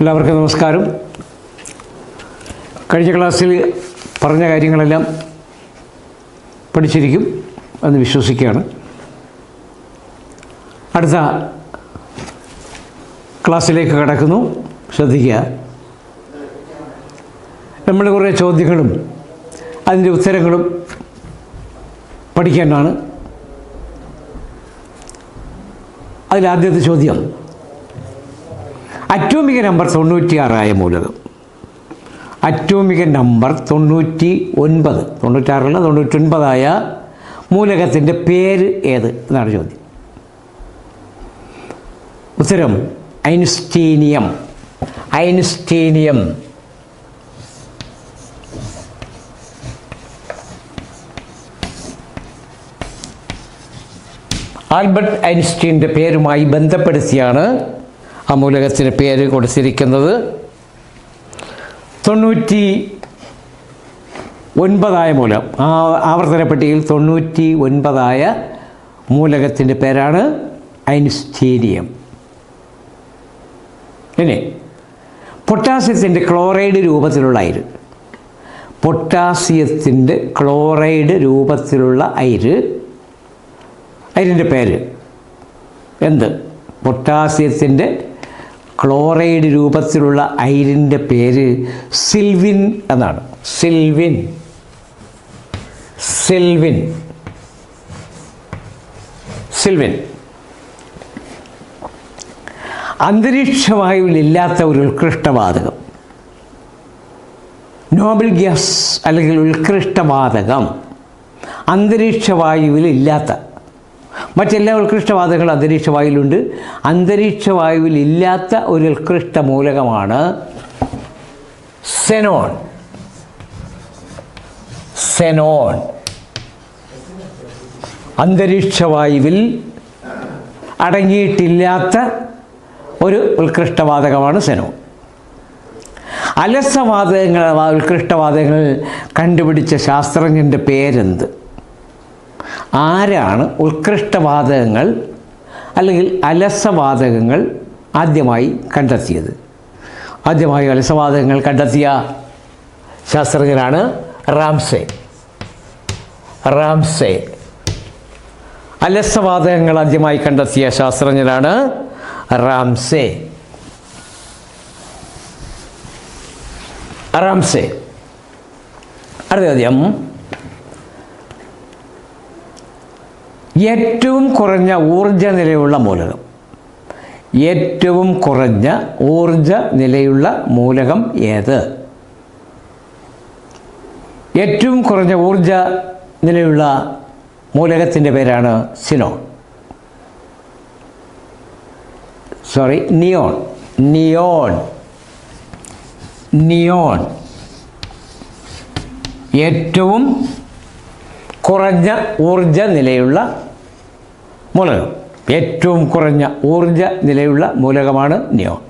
എല്ലാവർക്കും നമസ്കാരം. കഴിഞ്ഞ ക്ലാസ്സിൽ പറഞ്ഞ കാര്യങ്ങളെല്ലാം പഠിച്ചിരിക്കും എന്ന് വിശ്വസിക്കുകയാണ്. അടുത്ത ക്ലാസ്സിലേക്ക് കടക്കുന്നു. ശ്രദ്ധിക്കുക. നമ്മൾ കുറേ ചോദ്യങ്ങളും അതിൻ്റെ ഉത്തരങ്ങളും പഠിക്കേണ്ടതാണ്. അതിലാദ്യത്തെ ചോദ്യം, അറ്റോമിക നമ്പർ 96 മൂലകം. അറ്റോമിക നമ്പർ 99, 96 99 മൂലകത്തിൻ്റെ പേര് ഏത് എന്നാണ് ചോദ്യം. ഉത്തരം ഐൻസ്റ്റീനിയം. ഐൻസ്റ്റീനിയം. ആൽബർട്ട് ഐൻസ്റ്റീൻ്റെ പേരുമായി ബന്ധപ്പെടുത്തിയാണ് ആ മൂലകത്തിന് പേര് കൊടുത്തിരിക്കുന്നത്. 99 മൂലകം, ആ ആവർത്തന പട്ടികയിൽ 99 മൂലകത്തിൻ്റെ പേരാണ് ഐൻസ്റ്റീനിയം. ഇനി പൊട്ടാസ്യത്തിൻ്റെ ക്ലോറൈഡ് രൂപത്തിലുള്ള അയിര്. പൊട്ടാസ്യത്തിൻ്റെ ക്ലോറൈഡ് രൂപത്തിലുള്ള അയിരിൻ്റെ പേര് എന്ത്? പൊട്ടാസ്യത്തിൻ്റെ ക്ലോറൈഡ് രൂപത്തിലുള്ള അയിരിൻ്റെ പേര് സിൽവിൻ എന്നാണ്. സിൽവിൻ. സിൽവിൻ. സിൽവിൻ. അന്തരീക്ഷവായുവിലില്ലാത്ത ഒരു ഉത്കൃഷ്ടവാതകം, നോബൽ ഗ്യാസ് അല്ലെങ്കിൽ ഉത്കൃഷ്ടവാതകം, അന്തരീക്ഷവായുവിലില്ലാത്ത. മറ്റെല്ലാ ഉത്കൃഷ്ടവാതകങ്ങളും അന്തരീക്ഷവായുവിലുണ്ട്. അന്തരീക്ഷവായുവിലില്ലാത്ത ഒരു ഉത്കൃഷ്ട മൂലകമാണ് സെനോൺ. സെനോൺ. അന്തരീക്ഷവായുവിൽ അടങ്ങിയിട്ടില്ലാത്ത ഒരു ഉത്കൃഷ്ടവാതകമാണ് സെനോൺ. അലസവാതകങ്ങൾ, ഉത്കൃഷ്ടവാതകങ്ങൾ കണ്ടുപിടിച്ച ശാസ്ത്രജ്ഞൻ്റെ പേരെന്ത്? ആരാണ് ഉത്കൃഷ്ടവാതകങ്ങൾ അല്ലെങ്കിൽ അലസവാതകങ്ങൾ ആദ്യമായി കണ്ടെത്തിയത്? ആദ്യമായി അലസവാതകങ്ങൾ കണ്ടെത്തിയ ശാസ്ത്രജ്ഞനാണ് റാംസേ. റാംസേ. അലസവാതകങ്ങൾ ആദ്യമായി കണ്ടെത്തിയ ശാസ്ത്രജ്ഞനാണ് റാംസേ. റാംസേ. അടുത്ത ചോദ്യം, ഏറ്റവും കുറഞ്ഞ ഊർജ നിലയുള്ള മൂലകം. ഏറ്റവും കുറഞ്ഞ ഊർജ നിലയുള്ള മൂലകം ഏത്? ഏറ്റവും കുറഞ്ഞ ഊർജ നിലയുള്ള മൂലകത്തിൻ്റെ പേരാണ് സിനോൺ. നിയോൺ. നിയോൺ. നിയോൺ. ഏറ്റവും കുറഞ്ഞ ഊർജ നിലയുള്ള മൂലകം. ഏറ്റവും കുറഞ്ഞ ഊർജ നിലയുള്ള മൂലകമാണ് നിയോൺ.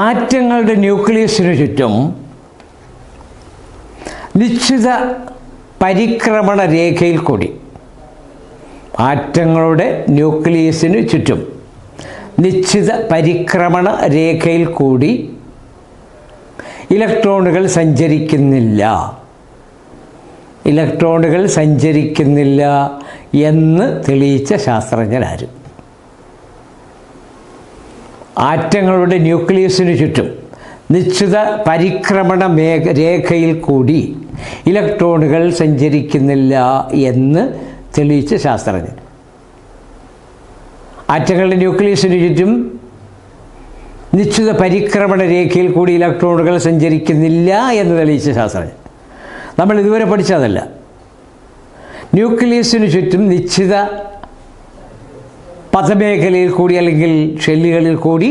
ആറ്റങ്ങളുടെ ന്യൂക്ലിയസിനു ചുറ്റും നിശ്ചിത പരിക്രമണ രേഖയിൽ കൂടി, ആറ്റങ്ങളുടെ ന്യൂക്ലിയസിനു ചുറ്റും നിശ്ചിത പരിക്രമണ രേഖയിൽ കൂടി ഇലക്ട്രോണുകൾ സഞ്ചരിക്കുന്നില്ല. ഇലക്ട്രോണുകൾ സഞ്ചരിക്കുന്നില്ല എന്ന് തെളിയിച്ച ശാസ്ത്രജ്ഞരാര്? ആറ്റങ്ങളുടെ ന്യൂക്ലിയസിനു ചുറ്റും നിശ്ചിത പരിക്രമണ രേഖയിൽ കൂടി ഇലക്ട്രോണുകൾ സഞ്ചരിക്കുന്നില്ല എന്ന് തെളിയിച്ച ശാസ്ത്രജ്ഞൻ. ആറ്റങ്ങളുടെ ന്യൂക്ലിയസിനു ചുറ്റും നിശ്ചിത പരിക്രമണ രേഖയിൽ കൂടി ഇലക്ട്രോണുകൾ സഞ്ചരിക്കുന്നില്ല എന്ന് തെളിയിച്ച ശാസ്ത്രജ്ഞൻ. നമ്മൾ ഇതുവരെ പഠിച്ചതല്ല. ന്യൂക്ലിയസിനു ചുറ്റും നിശ്ചിത പഥമേഖലയിൽ കൂടി അല്ലെങ്കിൽ ഷെല്ലുകളിൽ കൂടി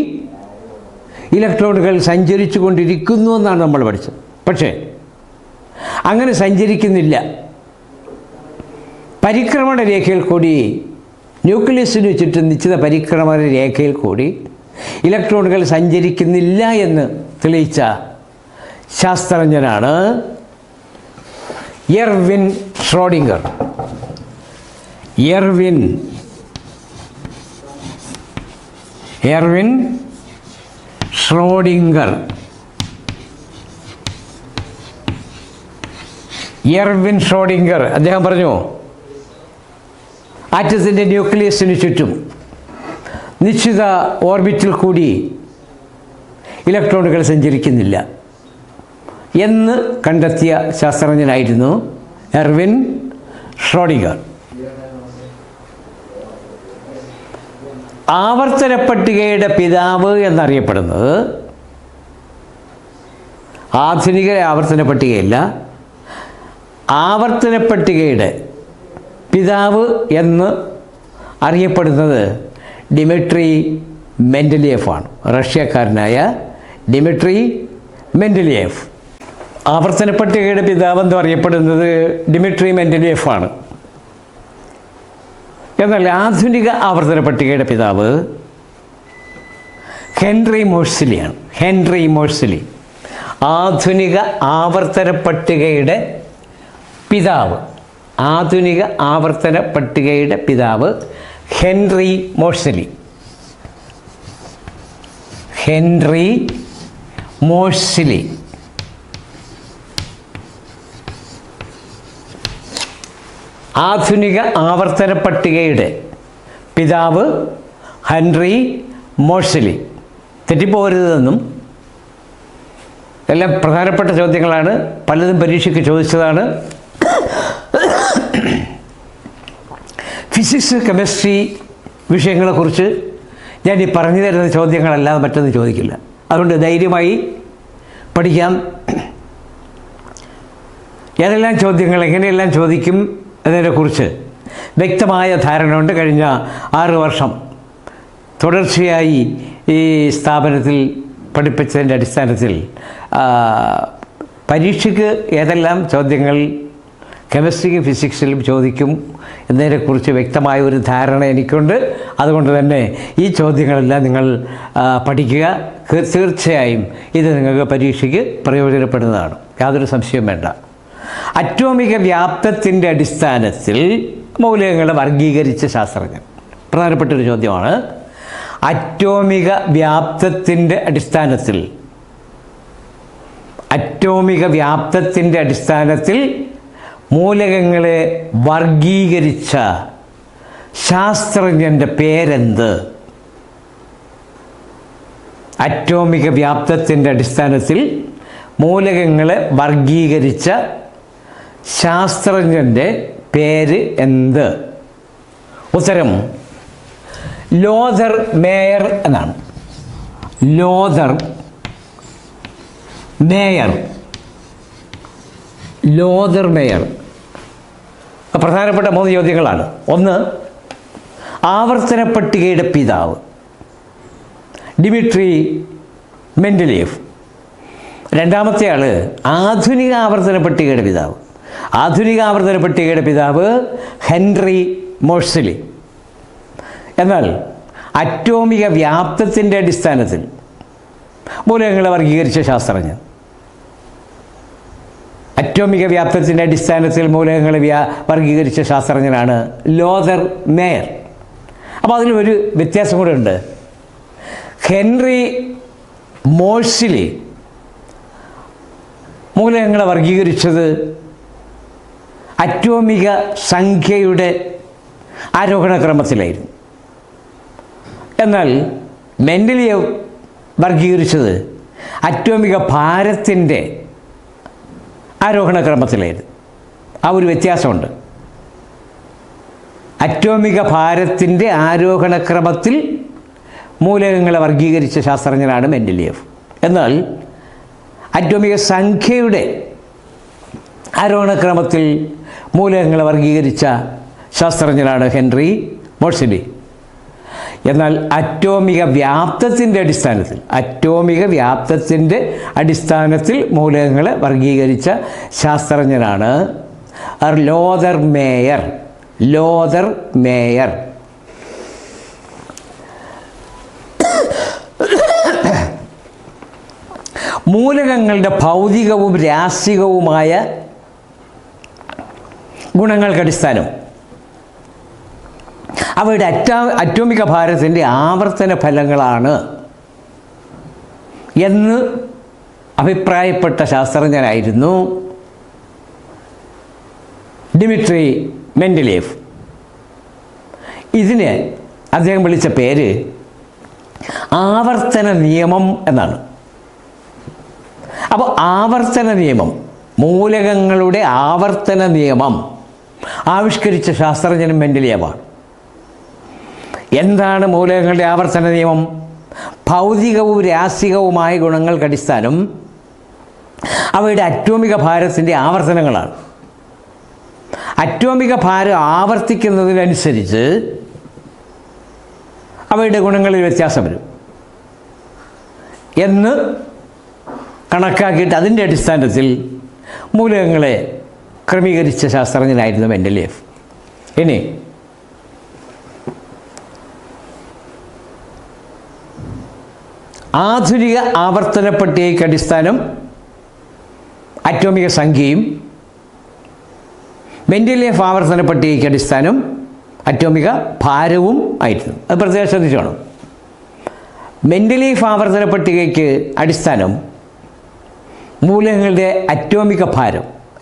ഇലക്ട്രോണുകൾ സഞ്ചരിച്ചു കൊണ്ടിരിക്കുന്നു എന്നാണ് നമ്മൾ പഠിച്ചത്. പക്ഷേ അങ്ങനെ സഞ്ചരിക്കുന്നില്ല. പരിക്രമണ രേഖയിൽ കൂടി, ന്യൂക്ലിയസിനു ചുറ്റും നിശ്ചിത പരിക്രമണ രേഖയിൽ കൂടി ഇലക്ട്രോണുകൾ സഞ്ചരിക്കുന്നില്ല എന്ന് തെളിയിച്ച ശാസ്ത്രജ്ഞനാണ് Erwin Schrodinger. Erwin Schrodinger, Erwin Schrodinger അദ്ദേഹം പറഞ്ഞു, ആറ്റത്തിൻ്റെ ന്യൂക്ലിയസിന് ചുറ്റും നിശ്ചിത ഓർബിറ്റിൽ കൂടി ഇലക്ട്രോണുകൾ സഞ്ചരിക്കുന്നില്ല എന്ന് കണ്ടെത്തിയ ശാസ്ത്രജ്ഞനായിരുന്നു എർവിൻ ഷ്രോഡിംഗർ. ആവർത്തന പട്ടികയുടെ പിതാവ് എന്നറിയപ്പെടുന്നത്, ആധുനിക ആവർത്തന പട്ടികയല്ല, ആവർത്തന പട്ടികയുടെ പിതാവ് എന്ന് അറിയപ്പെടുന്നത് ഡിമിട്രി മെൻഡലിയേഫ് ആണ്. റഷ്യക്കാരനായ ഡിമിട്രി മെൻഡലിയേഫ്. ആവർത്തന പട്ടികയുടെ പിതാവെന്ന് അറിയപ്പെടുന്നത് ഡിമിട്രി മെൻഡലിയേഫ് ആണ്. എന്നാൽ ആധുനിക ആവർത്തന പട്ടികയുടെ പിതാവ് ഹെൻറി മോഴ്സലിയാണ്. ഹെൻറി മോഴ്സലി ആധുനിക ആവർത്തന പട്ടികയുടെ പിതാവ്. ആധുനിക ആവർത്തന പട്ടികയുടെ പിതാവ് ഹെൻറി മോഴ്സലി. ഹെൻറി മോഴ്സലി. ആധുനിക ആവർത്തന പട്ടികയുടെ പിതാവ് ഹെൻറി മോഴ്സലി. തെറ്റിപ്പോകരുതെന്നും, എല്ലാം പ്രധാനപ്പെട്ട ചോദ്യങ്ങളാണ്, പലതും പരീക്ഷയ്ക്ക് ചോദിച്ചതാണ്. ഫിസിക്സ്, കെമിസ്ട്രി വിഷയങ്ങളെക്കുറിച്ച് ഞാൻ ഈ പറഞ്ഞു തരുന്ന ചോദ്യങ്ങളല്ലാതെ മറ്റൊന്നും ചോദിക്കില്ല. അതുകൊണ്ട് ധൈര്യമായി പഠിക്കാം. ഏതെല്ലാം ചോദ്യങ്ങൾ എങ്ങനെയെല്ലാം ചോദിക്കും എന്നതിനെക്കുറിച്ച് വ്യക്തമായ ധാരണയുണ്ട്. കഴിഞ്ഞ 6 വർഷം തുടർച്ചയായി ഈ സ്ഥാപനത്തിൽ പഠിപ്പിച്ചതിൻ്റെ അടിസ്ഥാനത്തിൽ പരീക്ഷയ്ക്ക് ഏതെല്ലാം ചോദ്യങ്ങൾ കെമിസ്ട്രിക്കും ഫിസിക്സിലും ചോദിക്കും എന്നതിനെക്കുറിച്ച് വ്യക്തമായ ഒരു ധാരണ എനിക്കുണ്ട്. അതുകൊണ്ട് തന്നെ ഈ ചോദ്യങ്ങളെല്ലാം നിങ്ങൾ പഠിക്കുക. തീർച്ചയായും ഇത് നിങ്ങൾക്ക് പരീക്ഷയ്ക്ക് പ്രയോജനപ്പെടുന്നതാണ്, യാതൊരു സംശയവും വേണ്ട. അറ്റോമിക വ്യാപ്തത്തിൻ്റെ അടിസ്ഥാനത്തിൽ മൂലകങ്ങളെ വർഗീകരിച്ച ശാസ്ത്രജ്ഞൻ. പ്രധാനപ്പെട്ടൊരു ചോദ്യമാണ്. അറ്റോമിക വ്യാപ്തത്തിൻ്റെ അടിസ്ഥാനത്തിൽ, അറ്റോമിക വ്യാപ്തത്തിൻ്റെ അടിസ്ഥാനത്തിൽ മൂലകങ്ങളെ വർഗീകരിച്ച ശാസ്ത്രജ്ഞൻ്റെ പേരെന്ത്? അറ്റോമിക വ്യാപ്തത്തിൻ്റെ അടിസ്ഥാനത്തിൽ മൂലകങ്ങളെ വർഗീകരിച്ച ശാസ്ത്രജ്ഞൻ്റെ പേര് എന്ത്? ഉത്തരം ലോഥർ മേയർ എന്നാണ്. ലോഥർ മേയർ. ലോഥർ മേയർ. പ്രധാനപ്പെട്ട 3 ചോദ്യങ്ങളാണ്. ഒന്ന്, ആവർത്തന പട്ടികയുടെ പിതാവ് ഡിമിട്രി മെൻഡലിയേഫ്. രണ്ടാമത്തെ ആൾ ആധുനിക ആവർത്തന പട്ടികയുടെ പിതാവ്. ആധുനിക ആവർത്തന പട്ടികയുടെ പിതാവ് ഹെൻറി മോഴ്സലി. എന്നാൽ അറ്റോമിക വ്യാപ്തത്തിൻ്റെ അടിസ്ഥാനത്തിൽ മൂലകങ്ങളെ വർഗീകരിച്ച ശാസ്ത്രജ്ഞൻ, അറ്റോമിക വ്യാപ്തത്തിൻ്റെ അടിസ്ഥാനത്തിൽ മൂലകങ്ങളെ വർഗീകരിച്ച ശാസ്ത്രജ്ഞനാണ് ലോഥർ മേയർ. അപ്പോൾ അതിലൊരു വ്യത്യാസം കൂടെ ഉണ്ട്. ഹെൻറി മോഴ്സലി മൂലകങ്ങളെ വർഗീകരിച്ചത് അറ്റോമിക സംഖ്യയുടെ ആരോഹണക്രമത്തിലായിരുന്നു. എന്നാൽ മെൻഡലിയേവ് വർഗീകരിച്ചത് അറ്റോമിക ഭാരത്തിൻ്റെ ആരോഹണക്രമത്തിലായിരുന്നു. ആ ഒരു വ്യത്യാസമുണ്ട്. അറ്റോമിക ഭാരത്തിൻ്റെ ആരോഹണക്രമത്തിൽ മൂലകങ്ങളെ വർഗീകരിച്ച ശാസ്ത്രജ്ഞനാണ് മെൻഡലിയേവ്. എന്നാൽ അറ്റോമിക സംഖ്യയുടെ ആരോഹണക്രമത്തിൽ മൂലകങ്ങളെ വർഗീകരിച്ച ശാസ്ത്രജ്ഞനാണ് ഹെൻറി മോഴ്സലി. എന്നാൽ അറ്റോമിക വ്യാപ്തത്തിൻ്റെ അടിസ്ഥാനത്തിൽ, അറ്റോമിക വ്യാപ്തത്തിൻ്റെ അടിസ്ഥാനത്തിൽ മൂലകങ്ങളെ വർഗീകരിച്ച ശാസ്ത്രജ്ഞനാണ് ലോഥർ മേയർ. ലോഥർ മേയർ. മൂലകങ്ങളുടെ ഭൗതികവും രാശികവുമായ ഗുണങ്ങൾക്കടിസ്ഥാനം അവയുടെ അറ്റോമിക ഭാരത്തിൻ്റെ ആവർത്തന ഫലങ്ങളാണ് എന്ന് അഭിപ്രായപ്പെട്ട ശാസ്ത്രജ്ഞനായിരുന്നു ഡിമിട്രി മെൻഡലേവ്. ഇതിന് അദ്ദേഹം വിളിച്ച പേര് ആവർത്തന നിയമം എന്നാണ്. അപ്പോൾ ആവർത്തന നിയമം, മൂലകങ്ങളുടെ ആവർത്തന നിയമം ആവിഷ്കരിച്ച ശാസ്ത്രജ്ഞൻ മെൻഡലേവാണ്. എന്താണ് മൂലകങ്ങളുടെ ആവർത്തന നിയമം? ഭൗതികവും രാസികവുമായ ഗുണങ്ങൾക്ക് അടിസ്ഥാനം അവയുടെ അറ്റോമിക ഭാരത്തിൻ്റെ ആവർത്തനങ്ങളാണ്. അറ്റോമിക ഭാരം ആവർത്തിക്കുന്നതിനനുസരിച്ച് അവയുടെ ഗുണങ്ങളിൽ വ്യത്യാസം വരും എന്ന് കണക്കാക്കിയിട്ട് അതിൻ്റെ അടിസ്ഥാനത്തിൽ മൂലകങ്ങളെ ക്രമീകരിച്ച ശാസ്ത്രജ്ഞനായിരുന്നു മെൻഡലേവ്. ഇനി ആധുനിക ആവർത്തന പട്ടികയ്ക്ക് അടിസ്ഥാനം അറ്റോമിക സംഖ്യയും മെൻഡലേവ് ആവർത്തന പട്ടികയ്ക്ക് അടിസ്ഥാനം അറ്റോമിക ഭാരവും ആയിരുന്നു. അത് പ്രത്യേകം ശ്രദ്ധിച്ചോണം. മെൻഡലേവ് ആവർത്തന പട്ടികയ്ക്ക് അടിസ്ഥാനം മൂലകങ്ങളുടെ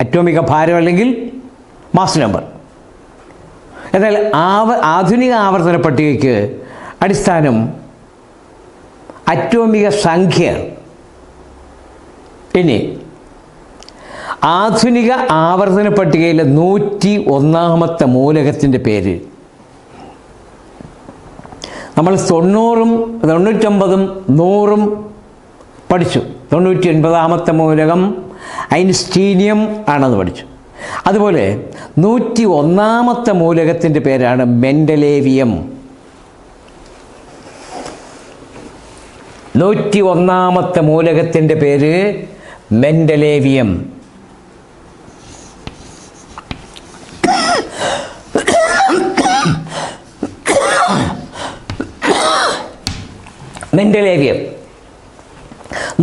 അറ്റോമിക ഭാരം അല്ലെങ്കിൽ മാസ് നമ്പർ. എന്നാൽ ആധുനിക ആവർത്തന പട്ടികയ്ക്ക് അടിസ്ഥാനം അറ്റോമിക സംഖ്യയാണ്. ഇനി ആധുനിക ആവർത്തന പട്ടികയിലെ 101ാമത്തെ മൂലകത്തിൻ്റെ പേര് നമ്മൾ 90ഉം 99ഉം 100ഉം പഠിച്ചു. 99ാമത്തെ മൂലകം ഐൻസ്റ്റീനിയം ആണെന്ന് പഠിച്ചു. അതുപോലെ 101ാമത്തെ മൂലകത്തിൻ്റെ പേരാണ് മെൻഡലേവിയം. 101ാമത്തെ മൂലകത്തിൻ്റെ പേര് മെൻഡലേവിയം. മെൻഡലേവിയം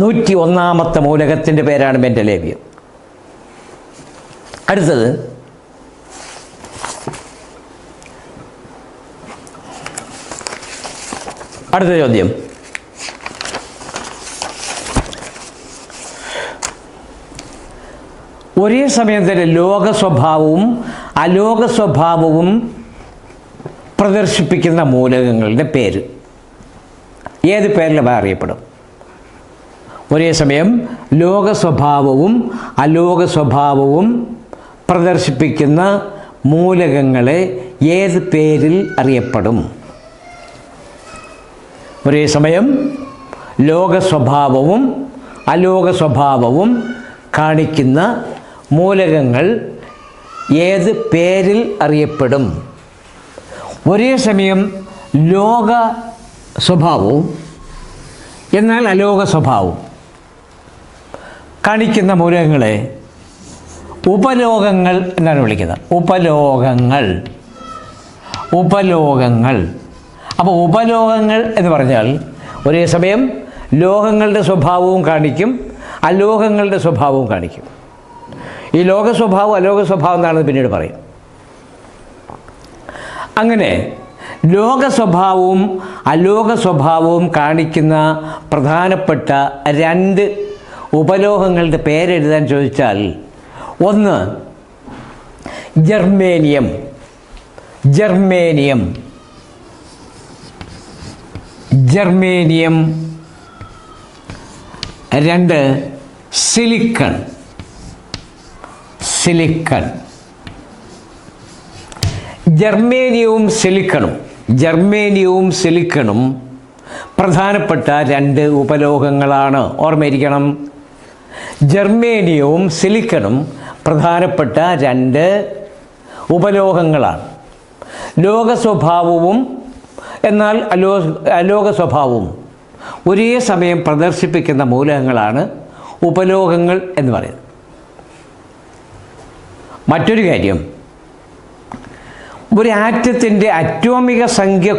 101ാമത്തെ മൂലകത്തിൻ്റെ പേരാണ് മെൻഡലേവിയം. അടുത്തത് അടുത്ത ചോദ്യം. ഒരേ സമയം തന്നെ ലോക സ്വഭാവവും അലോക സ്വഭാവവും പ്രദർശിപ്പിക്കുന്ന മൂലകങ്ങളുടെ പേര് ഏത് പേരിൽ അറിയപ്പെടും? ഒരേ സമയം ലോക സ്വഭാവവും അലോക സ്വഭാവവും പ്രദർശിപ്പിക്കുന്ന മൂലകങ്ങളെ ഏത് പേരിൽ അറിയപ്പെടും? ഒരേ സമയം ലോക സ്വഭാവവും അലോക സ്വഭാവവും കാണിക്കുന്ന മൂലകങ്ങൾ ഏത് പേരിൽ അറിയപ്പെടും? ഒരേ സമയം ലോക സ്വഭാവവും എന്നാൽ അലോക സ്വഭാവവും കാണിക്കുന്ന മൂലകങ്ങളെ ഉപലോകങ്ങൾ എന്നാണ് വിളിക്കുന്നത്. ഉപലോകങ്ങൾ. അപ്പോൾ ഉപലോകങ്ങൾ എന്ന് പറഞ്ഞാൽ ഒരേ സമയം ലോകങ്ങളുടെ സ്വഭാവവും കാണിക്കും, അലോകങ്ങളുടെ സ്വഭാവവും കാണിക്കും. ഈ ലോക സ്വഭാവം അലോക സ്വഭാവം എന്നാണെന്ന് പിന്നീട് പറയും. അങ്ങനെ ലോക സ്വഭാവവും അലോക സ്വഭാവവും കാണിക്കുന്ന പ്രധാനപ്പെട്ട 2 ഉപലോകങ്ങളുടെ പേരെഴുതാൻ ചോദിച്ചാൽ, ഒന്ന് ജർമേനിയം, 2 സിലിക്കൺ. ജർമേനിയവും സിലിക്കണും പ്രധാനപ്പെട്ട 2 ഉപലോകങ്ങളാണ്. ഓർമ്മയിരിക്കണം, ജർമേനിയവും സിലിക്കണും പ്രധാനപ്പെട്ട 2 ഉപലോകങ്ങളാണ്. ലോക സ്വഭാവവും എന്നാൽ അലോക സ്വഭാവവും ഒരേ സമയം പ്രദർശിപ്പിക്കുന്ന മൂലകങ്ങളാണ് ഉപലോകങ്ങൾ എന്ന് പറയുന്നത്. മറ്റൊരു കാര്യം, ഒരു ആറ്റത്തിൻ്റെ അറ്റോമിക സംഖ്യ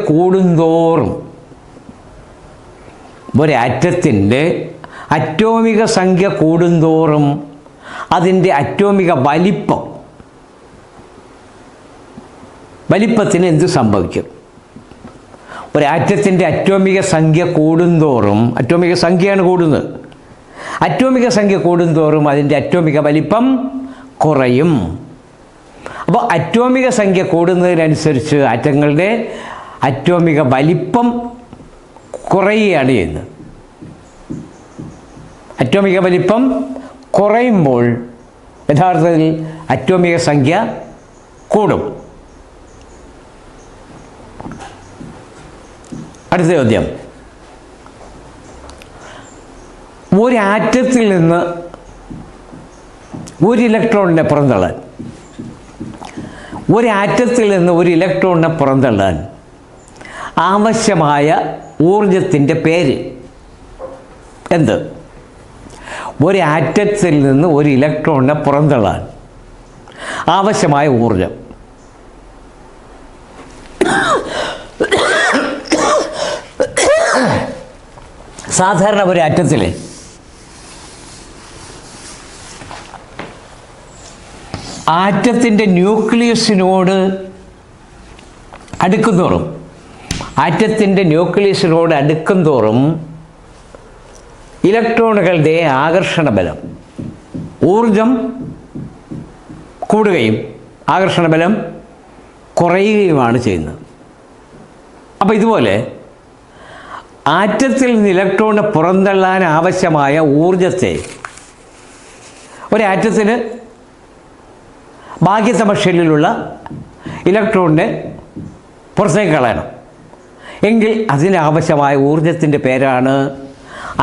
കൂടുന്തോറും അതിൻ്റെ അറ്റോമിക വലിപ്പത്തിന് എന്ത് സംഭവിക്കും? ഒരു ആറ്റത്തിൻ്റെ അറ്റോമിക സംഖ്യ കൂടുന്തോറും, അറ്റോമിക സംഖ്യയാണ് കൂടുന്നത്, അറ്റോമിക സംഖ്യ കൂടുന്തോറും അതിൻ്റെ അറ്റോമിക വലിപ്പം കുറയും. അപ്പോൾ അറ്റോമിക സംഖ്യ കൂടുന്നതിനനുസരിച്ച് ആറ്റങ്ങളുടെ അറ്റോമിക വലിപ്പം കുറയുകയാണ് ചെയ്യുന്നത്. അറ്റോമിക വലിപ്പം കുറയുമ്പോൾ യഥാർത്ഥത്തിൽ അറ്റോമിക സംഖ്യ കൂടും. അടുത്ത ചോദ്യം, ഒരു ആറ്റത്തിൽ നിന്ന് ഒരു ഇലക്ട്രോണിനെ പുറന്തള്ളാൻ, ഒരു ആറ്റത്തിൽ നിന്ന് ഒരു ഇലക്ട്രോണിനെ പുറന്തള്ളാൻ ആവശ്യമായ ഊർജത്തിൻ്റെ പേര് എന്ത്? ഒരു ആറ്റത്തിൽ നിന്ന് ഒരു ഇലക്ട്രോണിനെ പുറന്തള്ളാൻ ആവശ്യമായ ഊർജം. സാധാരണ ഒരു ആറ്റത്തിൽ ആറ്റത്തിൻ്റെ ന്യൂക്ലിയസിനോട് അടുക്കുന്തോറും, ആറ്റത്തിൻ്റെ ന്യൂക്ലിയസിനോട് അടുക്കുന്തോറും ഇലക്ട്രോണുകളുടെ ആകർഷണ ബലം, ഊർജം കൂടുകയും ആകർഷണ ബലം കുറയുകയുമാണ് ചെയ്യുന്നത്. അപ്പോൾ ഇതുപോലെ ആറ്റത്തിൽ നിന്ന് ഇലക്ട്രോണിനെ പുറന്തള്ളാൻ ആവശ്യമായ ഊർജത്തെ ഒരാറ്റത്തിന് ഭാഗ്യസമക്ഷലിലുള്ള ഇലക്ട്രോണിനെ പുറത്തേക്ക് കളയണം എങ്കിൽ അതിനാവശ്യമായ ഊർജത്തിൻ്റെ പേരാണ്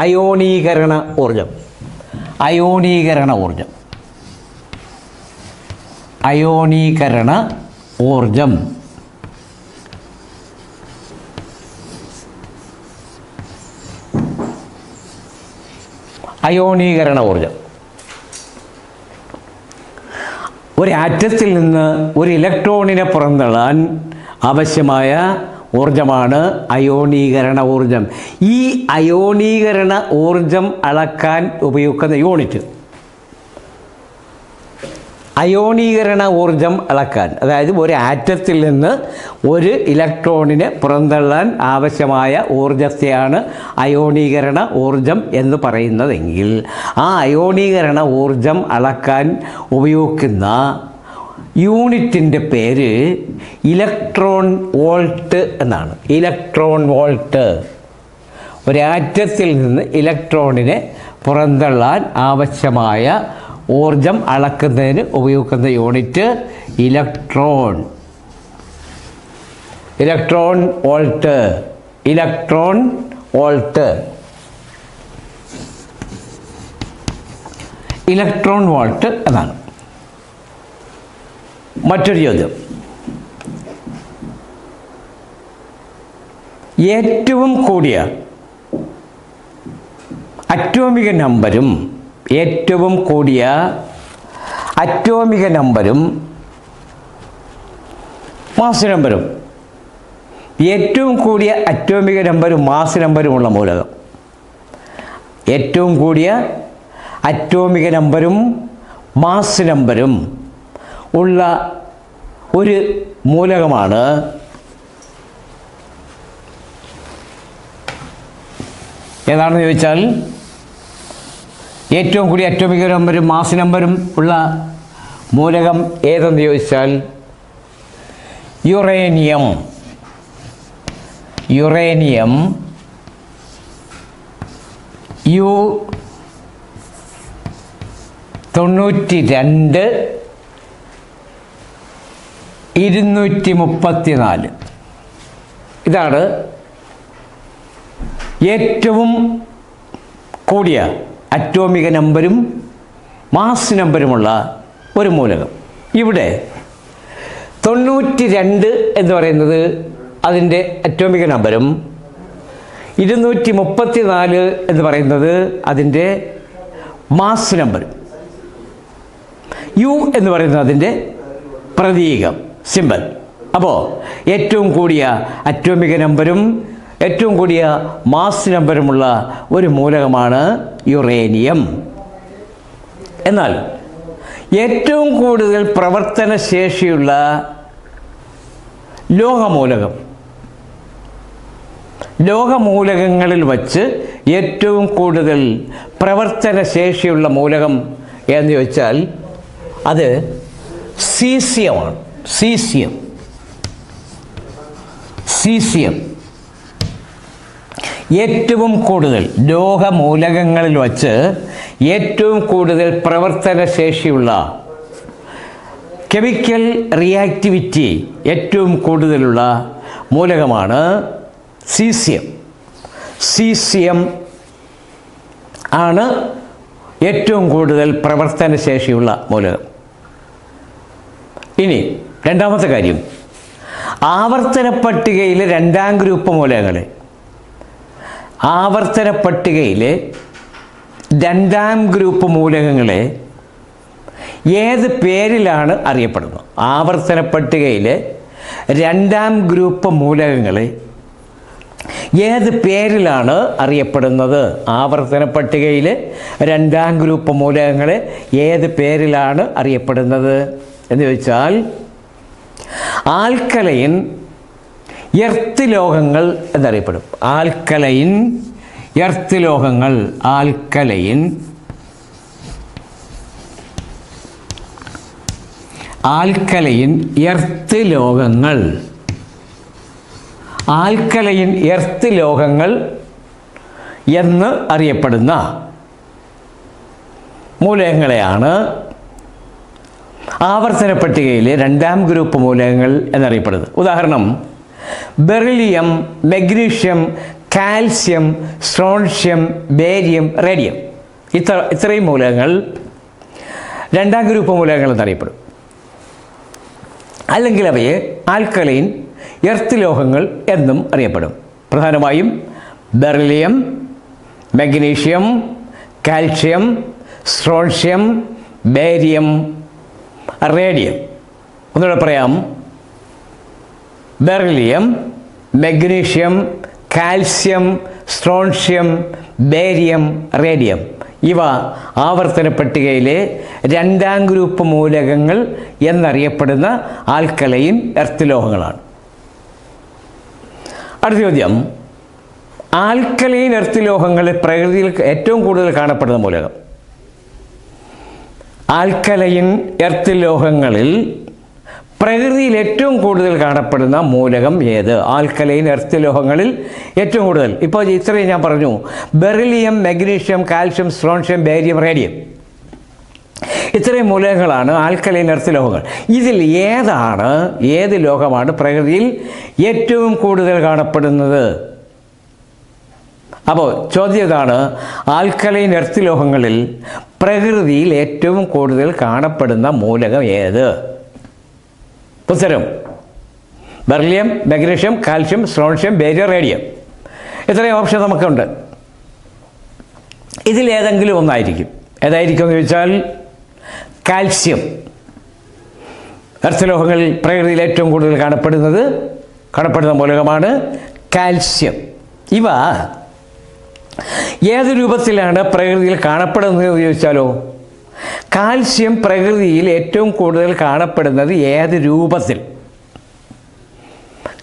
അയോണീകരണ ഊർജം. അയോണീകരണ ഊർജം, അയോണീകരണ ഊർജം. അയോണീകരണ ഊർജം. ഒരു ആറ്റത്തിൽ നിന്ന് ഒരു ഇലക്ട്രോണിനെ പുറന്തള്ളാൻ ആവശ്യമായ ഊർജമാണ് അയോണീകരണ ഊർജം. ഈ അയോണീകരണ ഊർജം അളക്കാൻ ഉപയോഗിക്കുന്ന യൂണിറ്റ്, അയോണീകരണ ഊർജം അളക്കാൻ, അതായത് ഒരു ആറ്റത്തിൽ നിന്ന് ഒരു ഇലക്ട്രോണിനെ പുറന്തള്ളാൻ ആവശ്യമായ ഊർജത്തെയാണ് അയോണീകരണ ഊർജം എന്ന് പറയുന്നതെങ്കിൽ ആ അയോണീകരണ ഊർജം അളക്കാൻ ഉപയോഗിക്കുന്ന യൂണിറ്റിൻ്റെ പേര് ഇലക്ട്രോൺ വോൾട്ട് എന്നാണ്. Electron volt. ഒരാറ്റത്തിൽ നിന്ന് ഇലക്ട്രോണിനെ പുറന്തള്ളാൻ ആവശ്യമായ ഊർജം അളക്കുന്നതിന് ഉപയോഗിക്കുന്ന unit electron. Electron volt. Electron volt. Electron volt എന്നാണ്. മറ്റൊരു ചോദ്യം, ഏറ്റവും കൂടിയ അറ്റോമിക നമ്പരും ഏറ്റവും കൂടിയ അറ്റോമിക നമ്പരും മാസ് നമ്പരും, ഏറ്റവും കൂടിയ അറ്റോമിക നമ്പരും മാസ് നമ്പരുമുള്ള മൂലകം, ഏറ്റവും കൂടിയ അറ്റോമിക നമ്പരും മാസ് നമ്പരും ഉള്ള ഒരു മൂലകമാണ് ഏതാണെന്ന് ചോദിച്ചാൽ, ഏറ്റവും കൂടിയ അറ്റോമിക നമ്പരും മാസ് നമ്പരും ഉള്ള മൂലകം ഏതെന്ന് ചോദിച്ചാൽ യുറേനിയം. Uranium U92 234. ഇതാണ് ഏറ്റവും കൂടിയ അറ്റോമിക നമ്പരും മാസ് നമ്പരുമുള്ള ഒരു മൂലകം. ഇവിടെ 92 എന്ന് പറയുന്നത് അതിൻ്റെ അറ്റോമിക നമ്പരും 234 എന്ന് പറയുന്നത് അതിൻ്റെ മാസ് നമ്പരും. യു എന്ന് പറയുന്നത് അതിൻ്റെ പ്രതീകം, സിമ്പൽ. അപ്പോൾ ഏറ്റവും കൂടിയ അറ്റോമിക നമ്പരും ഏറ്റവും കൂടിയ മാസ് നമ്പരുമുള്ള ഒരു മൂലകമാണ് യുറേനിയം. എന്നാൽ ഏറ്റവും കൂടുതൽ പ്രവർത്തനശേഷിയുള്ള ലോഹമൂലകം ലോഹമൂലകങ്ങളിൽ വച്ച് ഏറ്റവും കൂടുതൽ പ്രവർത്തന ശേഷിയുള്ള മൂലകം എന്ന് ചോദിച്ചാൽ അത് സീസിയമാണ്. സീസിയം ഏറ്റവും കൂടുതൽ ലോഹമൂലകങ്ങളിൽ വച്ച് ഏറ്റവും കൂടുതൽ പ്രവർത്തന ശേഷിയുള്ള, കെമിക്കൽ റിയാക്ടിവിറ്റി ഏറ്റവും കൂടുതലുള്ള മൂലകമാണ് സീസിയം ആണ് ഏറ്റവും കൂടുതൽ പ്രവർത്തന ശേഷിയുള്ള മൂലകം. ഇനി രണ്ടാമത്തെ കാര്യം, ആവർത്തന പട്ടികയിലെ രണ്ടാം ഗ്രൂപ്പ് മൂലകങ്ങളെ ഏത് പേരിലാണ് അറിയപ്പെടുന്നത്? ആവർത്തന പട്ടികയിലെ രണ്ടാം ഗ്രൂപ്പ് മൂലകങ്ങളെ ഏത് പേരിലാണ് അറിയപ്പെടുന്നത്? ആവർത്തന പട്ടികയിലെ രണ്ടാം ഗ്രൂപ്പ് മൂലകങ്ങളെ ഏത് പേരിലാണ് അറിയപ്പെടുന്നത് എന്ന് ചോദിച്ചാൽ ആൽക്കലൈൻ എർത്ത് ലോഹങ്ങൾ എന്നറിയപ്പെടും. ആൽക്കലൈൻ എർത്ത് ലോഹങ്ങൾ എന്ന് അറിയപ്പെടുന്ന മൂലകങ്ങളെയാണ് ആവർത്തന പട്ടികയിലെ രണ്ടാം ഗ്രൂപ്പ് മൂലകങ്ങൾ എന്നറിയപ്പെടുന്നത്. ഉദാഹരണം, beryllium, magnesium, calcium, strontium, barium, radium. ഇത്രയും മൂലകങ്ങൾ രണ്ടാം ഗ്രൂപ്പ് മൂലകങ്ങൾ എന്നറിയപ്പെടും. അല്ലെങ്കിൽ അവയെ ആൽക്കലൈൻ എർത്ത് ലോഹങ്ങൾ എന്നും അറിയപ്പെടും. പ്രധാനമായും beryllium, magnesium, calcium, strontium, barium, radium. ഒന്നുകൂടെ പറയാം, beryllium, magnesium, calcium, strontium, barium, radium. ഇവ ആവർത്തന പട്ടികയിലെ രണ്ടാം ഗ്രൂപ്പ് മൂലകങ്ങൾ എന്നറിയപ്പെടുന്ന ആൽക്കലൈൻ എർത്ത് ലോഹങ്ങളാണ്. അടുത്ത ചോദ്യം, ആൽക്കലൈൻ എർത്ത് ലോഹങ്ങളിൽ പ്രകൃതിയിൽ ഏറ്റവും കൂടുതൽ കാണപ്പെടുന്ന മൂലകം. ആൽക്കലൈൻ എർത്ത് ലോഹങ്ങളിൽ പ്രകൃതിയിൽ ഏറ്റവും കൂടുതൽ കാണപ്പെടുന്ന മൂലകം ഏത്? ആൽക്കലൈൻ എർത്ത് ലോഹങ്ങളിൽ ഏറ്റവും കൂടുതൽ, ഇപ്പോൾ ഇത്രയും ഞാൻ പറഞ്ഞു, beryllium, magnesium, calcium, strontium, barium, radium. ഇത്രയും മൂലകങ്ങളാണ് ആൽക്കലൈൻ എർത്ത് ലോഹങ്ങൾ. ഇതിൽ ഏത് ലോഹമാണ് പ്രകൃതിയിൽ ഏറ്റവും കൂടുതൽ കാണപ്പെടുന്നത്? അപ്പോൾ ചോദ്യം ഇതാണ്, ആൽക്കലൈൻ എർത്ത് ലോഹങ്ങളിൽ പ്രകൃതിയിൽ ഏറ്റവും കൂടുതൽ കാണപ്പെടുന്ന മൂലകം ഏത്? ഉത്തരം beryllium, magnesium, calcium, strontium, barium, radium. ഇത്രയും ഓപ്ഷൻ നമുക്കുണ്ട്. ഇതിലേതെങ്കിലും ഒന്നായിരിക്കും. ഏതായിരിക്കും എന്ന് ചോദിച്ചാൽ കാൽസ്യം. എർത്ത് ലോഹങ്ങളിൽ പ്രകൃതിയിൽ ഏറ്റവും കൂടുതൽ കാണപ്പെടുന്ന മൂലകമാണ് കാൽസ്യം. ഇവ ഏത് രൂപത്തിലാണ് പ്രകൃതിയിൽ കാണപ്പെടുന്നത് എന്ന് ചോദിച്ചാലോ, കാൽസ്യം പ്രകൃതിയിൽ ഏറ്റവും കൂടുതൽ കാണപ്പെടുന്നത് ഏത് രൂപത്തിൽ?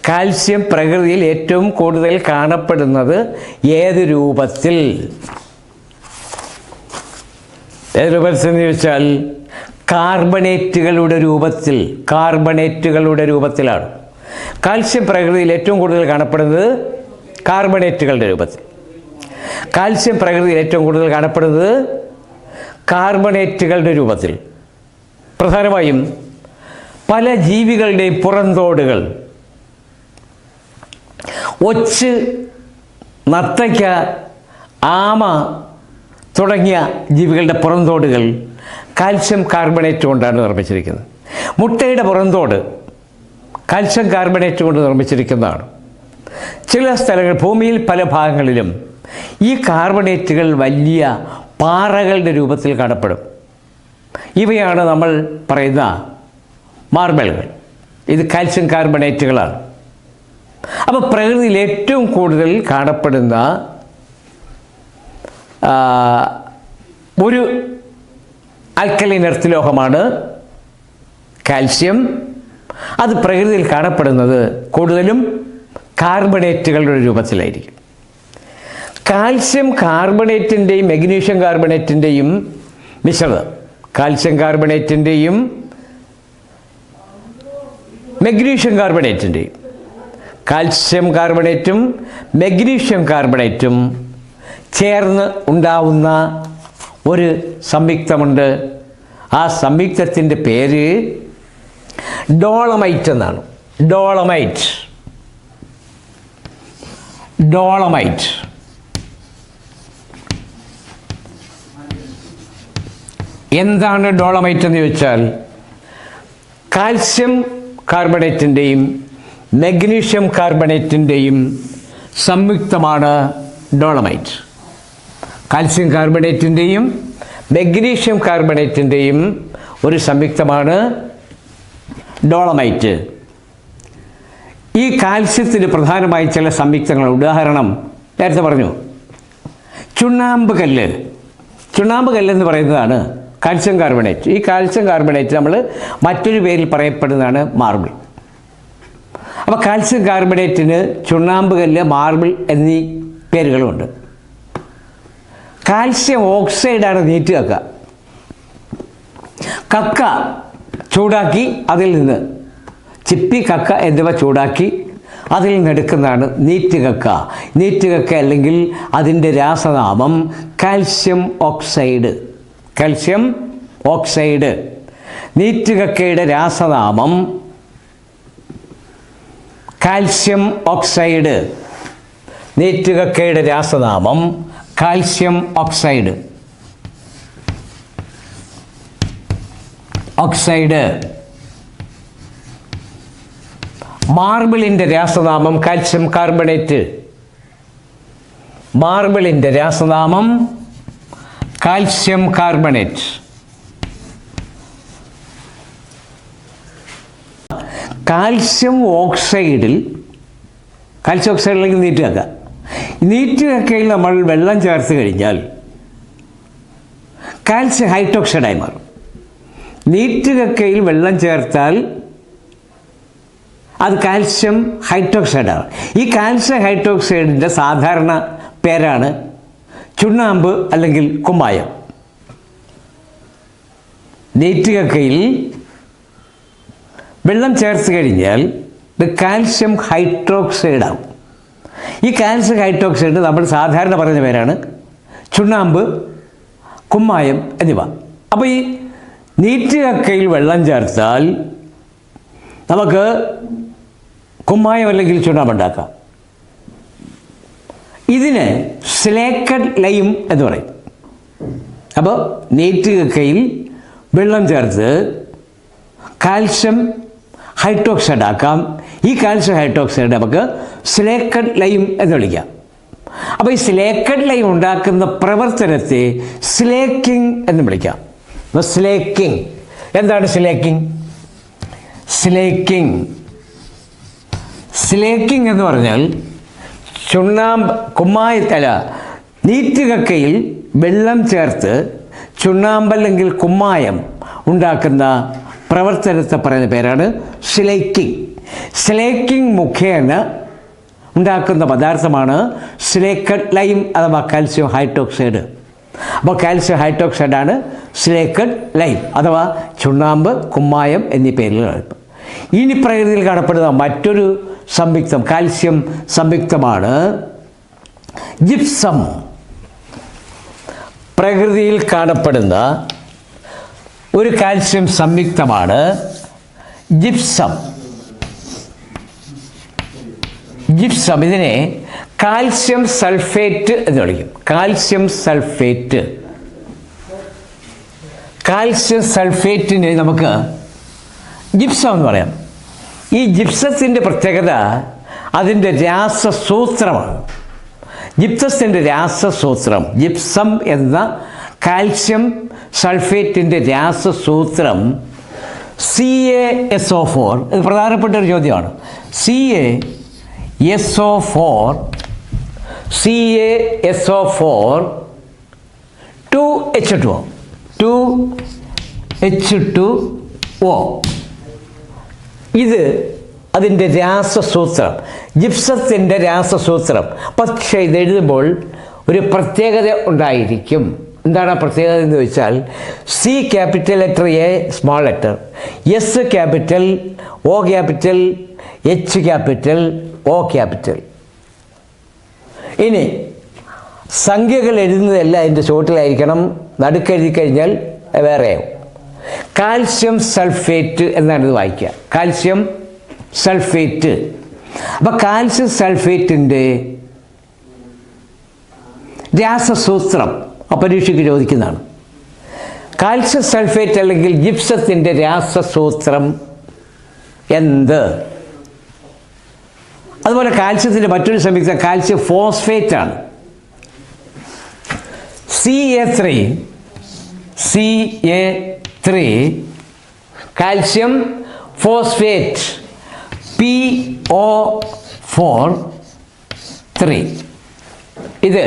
കാൽസ്യം പ്രകൃതിയിൽ ഏറ്റവും കൂടുതൽ കാണപ്പെടുന്നത് ഏത് രൂപത്തിൽ? ഏത് രൂപത്തിൽ എന്ന് ചോദിച്ചാൽ കാർബണേറ്റുകളുടെ രൂപത്തിലാണ്. കാൽസ്യം പ്രകൃതിയിൽ ഏറ്റവും കൂടുതൽ കാണപ്പെടുന്നത് കാർബണേറ്റുകളുടെ രൂപത്തിൽ. കാൽസ്യം പ്രകൃതിയിൽ ഏറ്റവും കൂടുതൽ കാണപ്പെടുന്നത് കാർബണേറ്റുകളുടെ രൂപത്തിൽ. പ്രധാനമായും പല ജീവികളുടെയും പുറന്തോടുകൾ, ഒച്ച്, നത്തയ്ക്ക, ആമ തുടങ്ങിയ ജീവികളുടെ പുറന്തോടുകൾ കാൽസ്യം കാർബണേറ്റ് കൊണ്ടാണ് നിർമ്മിച്ചിരിക്കുന്നത്. മുട്ടയുടെ പുറന്തോട് കാൽസ്യം കാർബണേറ്റ് കൊണ്ട് നിർമ്മിച്ചിരിക്കുന്നതാണ്. ചില സ്ഥലങ്ങൾ, ഭൂമിയിൽ പല ഭാഗങ്ങളിലും ഈ കാർബണേറ്റുകൾ വലിയ പാറകളുടെ രൂപത്തിൽ കാണപ്പെടും. ഇവയാണ് നമ്മൾ പറയുന്ന മാർബിളുകൾ. ഇത് കാൽസ്യം കാർബണേറ്റുകളാണ്. അപ്പോൾ പ്രകൃതിയിൽ ഏറ്റവും കൂടുതൽ കാണപ്പെടുന്ന ഒരു ആൽക്കലൈൻ എർത്ത് ലോഹമാണ് കാൽസ്യം. അത് പ്രകൃതിയിൽ കാണപ്പെടുന്നത് കൂടുതലും കാർബണേറ്റുകളുടെ രൂപത്തിലായിരിക്കും. കാൽസ്യം കാർബണേറ്റിൻ്റെയും മഗ്നീഷ്യം കാർബണേറ്റിൻ്റെയും മിശ്രിതം, കാൽസ്യം കാർബണേറ്റിൻ്റെയും മഗ്നീഷ്യം കാർബണേറ്റിൻ്റെയും, കാൽസ്യം കാർബണേറ്റും മഗ്നീഷ്യം കാർബണേറ്റും ചേർന്ന് ഉണ്ടാവുന്ന ഒരു സംയുക്തമുണ്ട്. ആ സംയുക്തത്തിൻ്റെ പേര് ഡോളമൈറ്റ് എന്നാണ്. ഡോളമൈറ്റ്. ഡോളമൈറ്റ് എന്താണ് ഡോളമൈറ്റ് എന്ന് ചോദിച്ചാൽ, കാൽസ്യം കാർബണേറ്റിൻ്റെയും മഗ്നീഷ്യം കാർബണേറ്റിൻ്റെയും സംയുക്തമാണ് ഡോളമൈറ്റ്. കാൽസ്യം കാർബണേറ്റിൻ്റെയും മഗ്നീഷ്യം കാർബണേറ്റിൻ്റെയും ഒരു സംയുക്തമാണ് ഡോളമൈറ്റ്. ഈ കാൽസ്യത്തിന് പ്രധാനമായി ചില സംയുക്തങ്ങൾ, ഉദാഹരണം നേരത്തെ പറഞ്ഞു, ചുണ്ണാമ്പ് കല്ല്. ചുണ്ണാമ്പ് കല്ലെന്ന് പറയുന്നതാണ് കാൽസ്യം കാർബണേറ്റ്. ഈ കാൽസ്യം കാർബണേറ്റ് നമ്മൾ മറ്റൊരു പേരിൽ പറയപ്പെടുന്നതാണ് മാർബിൾ. അപ്പോൾ കാൽസ്യം കാർബണേറ്റിന് ചുണ്ണാമ്പ് കല്ല്, മാർബിൾ എന്നീ പേരുകളുമുണ്ട്. കാൽസ്യം ഓക്സൈഡാണ് നീറ്റ് കക്ക. കക്ക ചൂടാക്കി അതിൽ നിന്ന് ചിപ്പി, കക്ക എന്നിവ ചൂടാക്കി അതിൽ നിന്നെടുക്കുന്നതാണ് നീറ്റ് കക്ക. നീറ്റ് കക്ക അല്ലെങ്കിൽ അതിൻ്റെ രാസനാമം കാൽസ്യം ഓക്സൈഡ്. Calcium oxide. നീറ്റ് കക്കയുടെ രാസനാമം കാൽസ്യം ഓക്സൈഡ്. നീറ്റ് കക്കയുടെ രാസനാമം കാൽസ്യം ഓക്സൈഡ്. ഓക്സൈഡ്. മാർബിളിൻ്റെ രാസനാമം കാൽസ്യം കാർബണേറ്റ്. മാർബിളിൻ്റെ രാസനാമം കാൽസ്യം കാർബണേറ്റ്. കാൽസ്യം ഓക്സൈഡിൽ, കാൽസ്യം ഓക്സൈഡിലേക്ക് നീറ്റ് കക്ക. നീറ്റ് കക്കയിൽ നമ്മൾ വെള്ളം ചേർത്ത് കഴിഞ്ഞാൽ കാൽസ്യം ഹൈഡ്രോക്സൈഡായി മാറും. നീറ്റ് കക്കയിൽ വെള്ളം ചേർത്താൽ അത് കാൽസ്യം ഹൈഡ്രോക്സൈഡാണ്. ഈ കാൽസ്യം ഹൈഡ്രോക്സൈഡിൻ്റെ സാധാരണ പേരാണ് ചുണ്ണാമ്പ് അല്ലെങ്കിൽ കുമ്മായം. നീറ്റ് കക്കയിൽ വെള്ളം ചേർത്ത് കഴിഞ്ഞാൽ ഇത് കാൽസ്യം ഹൈഡ്രോക്സൈഡാവും. ഈ കാൽസ്യം ഹൈഡ്രോക്സൈഡ് നമ്മൾ സാധാരണ പറയുന്ന പേരാണ് ചുണ്ണാമ്പ്, കുമ്മായം എന്നിവ. അപ്പോൾ ഈ നീറ്റ് കക്കയിൽ വെള്ളം ചേർത്താൽ നമുക്ക് കുമ്മായം അല്ലെങ്കിൽ ചുണ്ണാമ്പ് ഉണ്ടാക്കാം. ഇതിന് സ്ലേക്കഡ് ലൈം എന്ന് പറയും. അപ്പോൾ നീറ്റ് കക്കയിൽ വെള്ളം ചേർത്ത് കാൽസ്യം ഹൈഡ്രോക്സൈഡ് ആക്കാം. ഈ കാൽസ്യം ഹൈഡ്രോക്സൈഡ് നമുക്ക് സ്ലേക്കഡ് ലൈം എന്ന് വിളിക്കാം. അപ്പോൾ ഈ സ്ലേക്കഡ് ലൈം ഉണ്ടാക്കുന്ന പ്രവർത്തനത്തെ സ്ലേക്കിംഗ് എന്ന് വിളിക്കാം. അപ്പോൾ സ്ലേക്കിംഗ്. എന്താണ് സ്ലേക്കിംഗ്? സ്ലേക്കിംഗ് സ്ലേക്കിംഗ് എന്ന് പറഞ്ഞാൽ കുമ്മായത്തല നീറ്റ് കക്കയിൽ വെള്ളം ചേർത്ത് ചുണ്ണാമ്പല്ലെങ്കിൽ കുമ്മായം ഉണ്ടാക്കുന്ന പ്രവർത്തനത്തെ പറയുന്ന പേരാണ് സ്ലേക്കിംഗ്. സ്ലേക്കിംഗ് മുഖേന ഉണ്ടാക്കുന്ന പദാർത്ഥമാണ് സ്ലേക്കഡ് ലൈം അഥവാ കാൽസ്യം ഹൈഡ്രോക്സൈഡ്. അപ്പോൾ കാൽസ്യം ഹൈഡ്രോക്സൈഡാണ് സ്ലേക്കഡ് ലൈം അഥവാ ചുണ്ണാമ്പ്, കുമ്മായം എന്നീ പേരുകൾ. ഇനി പ്രകൃതിയിൽ കാണപ്പെടുന്ന മറ്റൊരു സംയുക്തം, കാൽസ്യം സംയുക്തമാണ് ജിപ്സം. പ്രകൃതിയിൽ കാണപ്പെടുന്ന ഒരു കാൽസ്യം സംയുക്തമാണ് ജിപ്സം. ജിപ്സം, ഇതിനെ കാൽസ്യം സൾഫേറ്റ് എന്ന് വിളിക്കും. Calcium sulphate. കാൽസ്യം സൾഫേറ്റിന് നമുക്ക് ജിപ്സം എന്ന് പറയാം. ഈ ജിപ്സത്തിൻ്റെ പ്രത്യേകത അതിൻ്റെ രാസസൂത്രമാണ്. ജിപ്സത്തിൻ്റെ രാസസൂത്രം, ജിപ്സം എന്ന കാൽസ്യം സൾഫേറ്റിൻ്റെ രാസസൂത്രം CaSO4. ഇത് പ്രധാനപ്പെട്ട ഒരു ചോദ്യമാണ്. CaSO4 2H2O 2H2O. ഇത് അതിൻ്റെ രാസസൂത്രം, ജിപ്സത്തിൻ്റെ രാസസൂത്രം. പക്ഷേ ഇതെഴുതുമ്പോൾ ഒരു പ്രത്യേകത ഉണ്ടായിരിക്കും. എന്താണ് ആ പ്രത്യേകത എന്ന് ചോദിച്ചാൽ, C capital letter, A small letter, S capital, O capital, H capital, O capital. ഇനി സംഖ്യകൾ എഴുതുന്നതെല്ലാം അതിൻ്റെ ചുവട്ടിലായിരിക്കണം. നടുക്കെഴുതി കഴിഞ്ഞാൽ വേറെയാവും. കാൽസ്യം സൾഫേറ്റ് എന്നാണ് ഇത് വായിക്കുക, കാൽസ്യം സൾഫേറ്റ്. അപ്പോൾ കാൽസ്യം സൾഫേറ്റിൻ്റെ രാസസൂത്രം പരീക്ഷയ്ക്ക് ചോദിക്കുന്നതാണ്. കാൽസ്യം സൾഫേറ്റ് അല്ലെങ്കിൽ ജിപ്സത്തിൻ്റെ രാസസൂത്രം എന്ത്? അതുപോലെ കാൽസ്യത്തിൻ്റെ മറ്റൊരു സംയുക്തം കാൽസ്യം ഫോസ്ഫേറ്റ് ആണ്. CA3 കാൽസ്യം ഫോസ്ഫേറ്റ്, PO4 ഇത്